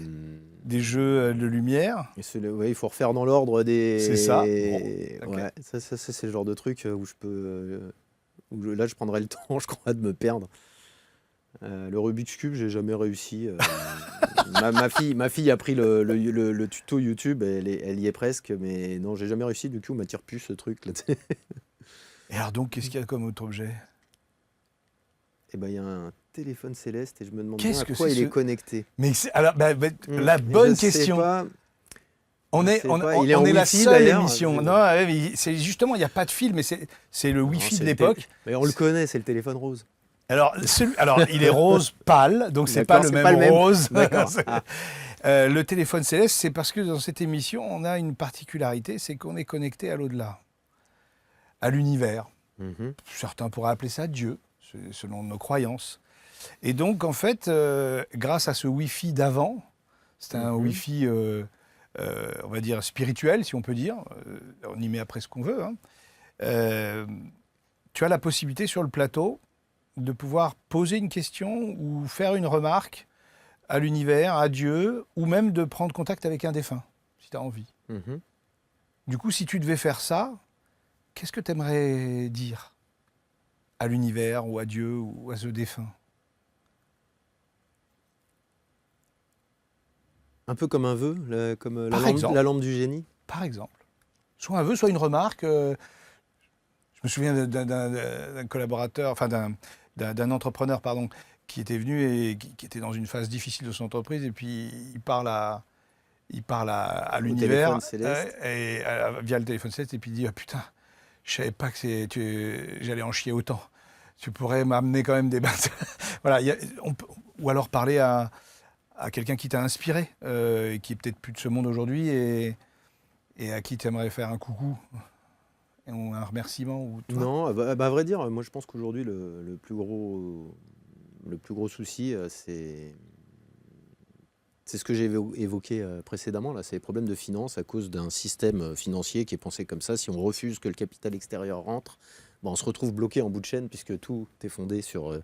Des jeux de lumière. Il faut refaire dans l'ordre des... C'est ça. Bon, okay. Ça, c'est le genre de truc où je peux... Là, je prendrais le temps, je crois, de me perdre. Le Rubik's Cube, j'ai jamais réussi. Ma fille a pris le tuto YouTube, elle y est presque, mais non, j'ai jamais réussi. Du coup, on m'attire plus ce truc là. Et alors donc, qu'est-ce qu'il y a comme autre objet? Eh ben, il y a un téléphone céleste et je me demande bien à quoi il est connecté. Mais alors, la bonne question. On est la seule émission. Non, c'est justement, il n'y a pas de fil, mais c'est le Wi-Fi de l'époque. Mais on le connaît, c'est le téléphone rose. Alors, il est rose pâle, donc c'est pas le même rose. Le téléphone céleste, c'est parce que dans cette émission, on a une particularité, c'est qu'on est connecté à l'au-delà, à l'univers. Certains pourraient appeler ça Dieu, selon nos croyances. Et donc, en fait, grâce à ce Wi-Fi d'avant, c'est un Wi-Fi... on va dire spirituel, si on peut dire, on y met après ce qu'on veut, hein. Tu as la possibilité sur le plateau de pouvoir poser une question ou faire une remarque à l'univers, à Dieu, ou même de prendre contact avec un défunt, si tu as envie. Du coup, si tu devais faire ça, qu'est-ce que tu aimerais dire à l'univers ou à Dieu ou à ce défunt? Un peu comme un vœu, comme la lampe du génie. Par exemple. Soit un vœu, soit une remarque. Je me souviens d'un collaborateur, enfin d'un entrepreneur, pardon, qui était venu et qui était dans une phase difficile de son entreprise, et puis il parle à l'univers via le téléphone céleste, et puis il dit: oh, putain, je savais pas que j'allais en chier autant. Tu pourrais m'amener quand même des bains. Voilà, ou alors parler à quelqu'un qui t'a inspiré, qui est peut-être plus de ce monde aujourd'hui, et à qui tu aimerais faire un coucou, ou un remerciement ou toi? Non, à vrai dire, moi je pense qu'aujourd'hui le plus gros souci, c'est ce que j'ai évoqué précédemment, là, c'est les problèmes de finances à cause d'un système financier qui est pensé comme ça. Si on refuse que le capital extérieur rentre, on se retrouve bloqué en bout de chaîne, puisque tout est fondé sur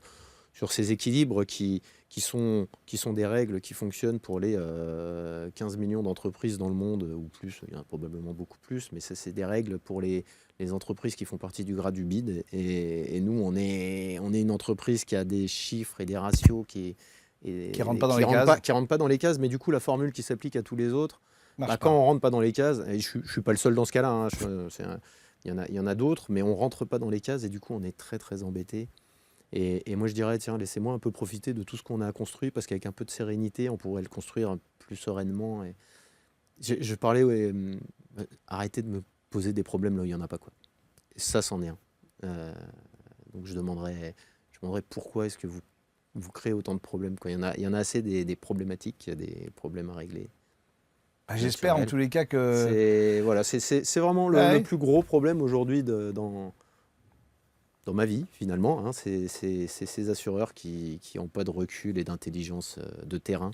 ces équilibres qui sont des règles qui fonctionnent pour les 15 millions d'entreprises dans le monde, ou plus, il y en a probablement beaucoup plus, mais c'est des règles pour les entreprises qui font partie du gras du bide. Et nous, on est une entreprise qui a des chiffres et des ratios qui rentrent pas dans les cases. Mais du coup, la formule qui s'applique à tous les autres, quand on rentre pas dans les cases, et je suis pas le seul dans ce cas-là, hein, il y en a d'autres, mais on rentre pas dans les cases, et du coup, on est très très embêté. Et moi, je dirais, tiens, laissez-moi un peu profiter de tout ce qu'on a construit, parce qu'avec un peu de sérénité, on pourrait le construire plus sereinement. Et je parlais, arrêtez de me poser des problèmes là où il n'y en a pas, quoi. Ça, c'en est un. Donc, je demanderais pourquoi est-ce que vous créez autant de problèmes, quoi. Il y en a assez des problématiques, des problèmes à régler. J'espère en tous les cas que... C'est vraiment le plus gros problème aujourd'hui dans ma vie, finalement, hein. C'est ces assureurs qui n'ont pas de recul et d'intelligence de terrain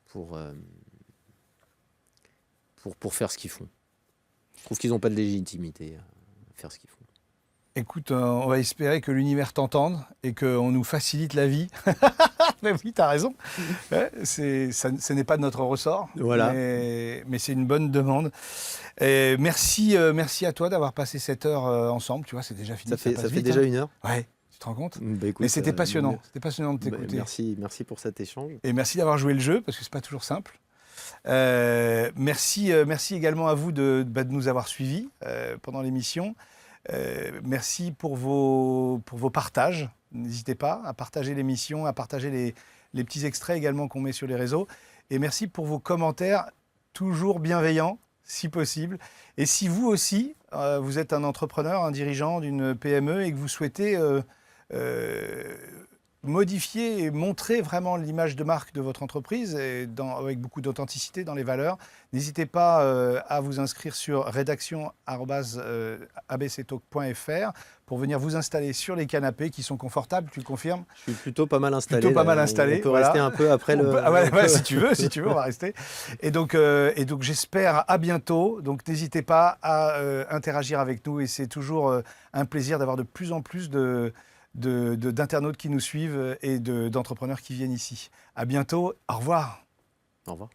pour faire ce qu'ils font. Je trouve qu'ils n'ont pas de légitimité à faire ce qu'ils font. Écoute, on va espérer que l'univers t'entende et qu'on nous facilite la vie. Mais oui, tu as raison. Ouais, ce n'est pas de notre ressort, voilà. mais c'est une bonne demande. Et merci à toi d'avoir passé cette heure ensemble. Tu vois, c'est déjà fini. Ça fait vite, déjà 1 heure. Ouais, tu te rends compte? Bah, écoute, mais c'était passionnant. C'était passionnant de t'écouter. Merci pour cet échange. Et merci d'avoir joué le jeu, parce que c'est pas toujours simple. Merci également à vous de nous avoir suivis pendant l'émission. Merci pour vos partages. N'hésitez pas à partager l'émission, à partager les petits extraits également qu'on met sur les réseaux. Et merci pour vos commentaires, toujours bienveillants, si possible. Et si vous aussi, vous êtes un entrepreneur, un dirigeant d'une PME et que vous souhaitez modifier et montrer vraiment l'image de marque de votre entreprise avec beaucoup d'authenticité dans les valeurs, n'hésitez pas à vous inscrire sur rédaction@abctalk.fr pour venir vous installer sur les canapés qui sont confortables, tu le confirmes? Je suis plutôt pas mal installé. On peut rester un peu après le... si tu veux, on va rester. Et donc j'espère à bientôt. Donc n'hésitez pas à interagir avec nous et c'est toujours un plaisir d'avoir de plus en plus d'internautes qui nous suivent et d'entrepreneurs qui viennent ici. À bientôt. Au revoir. Au revoir.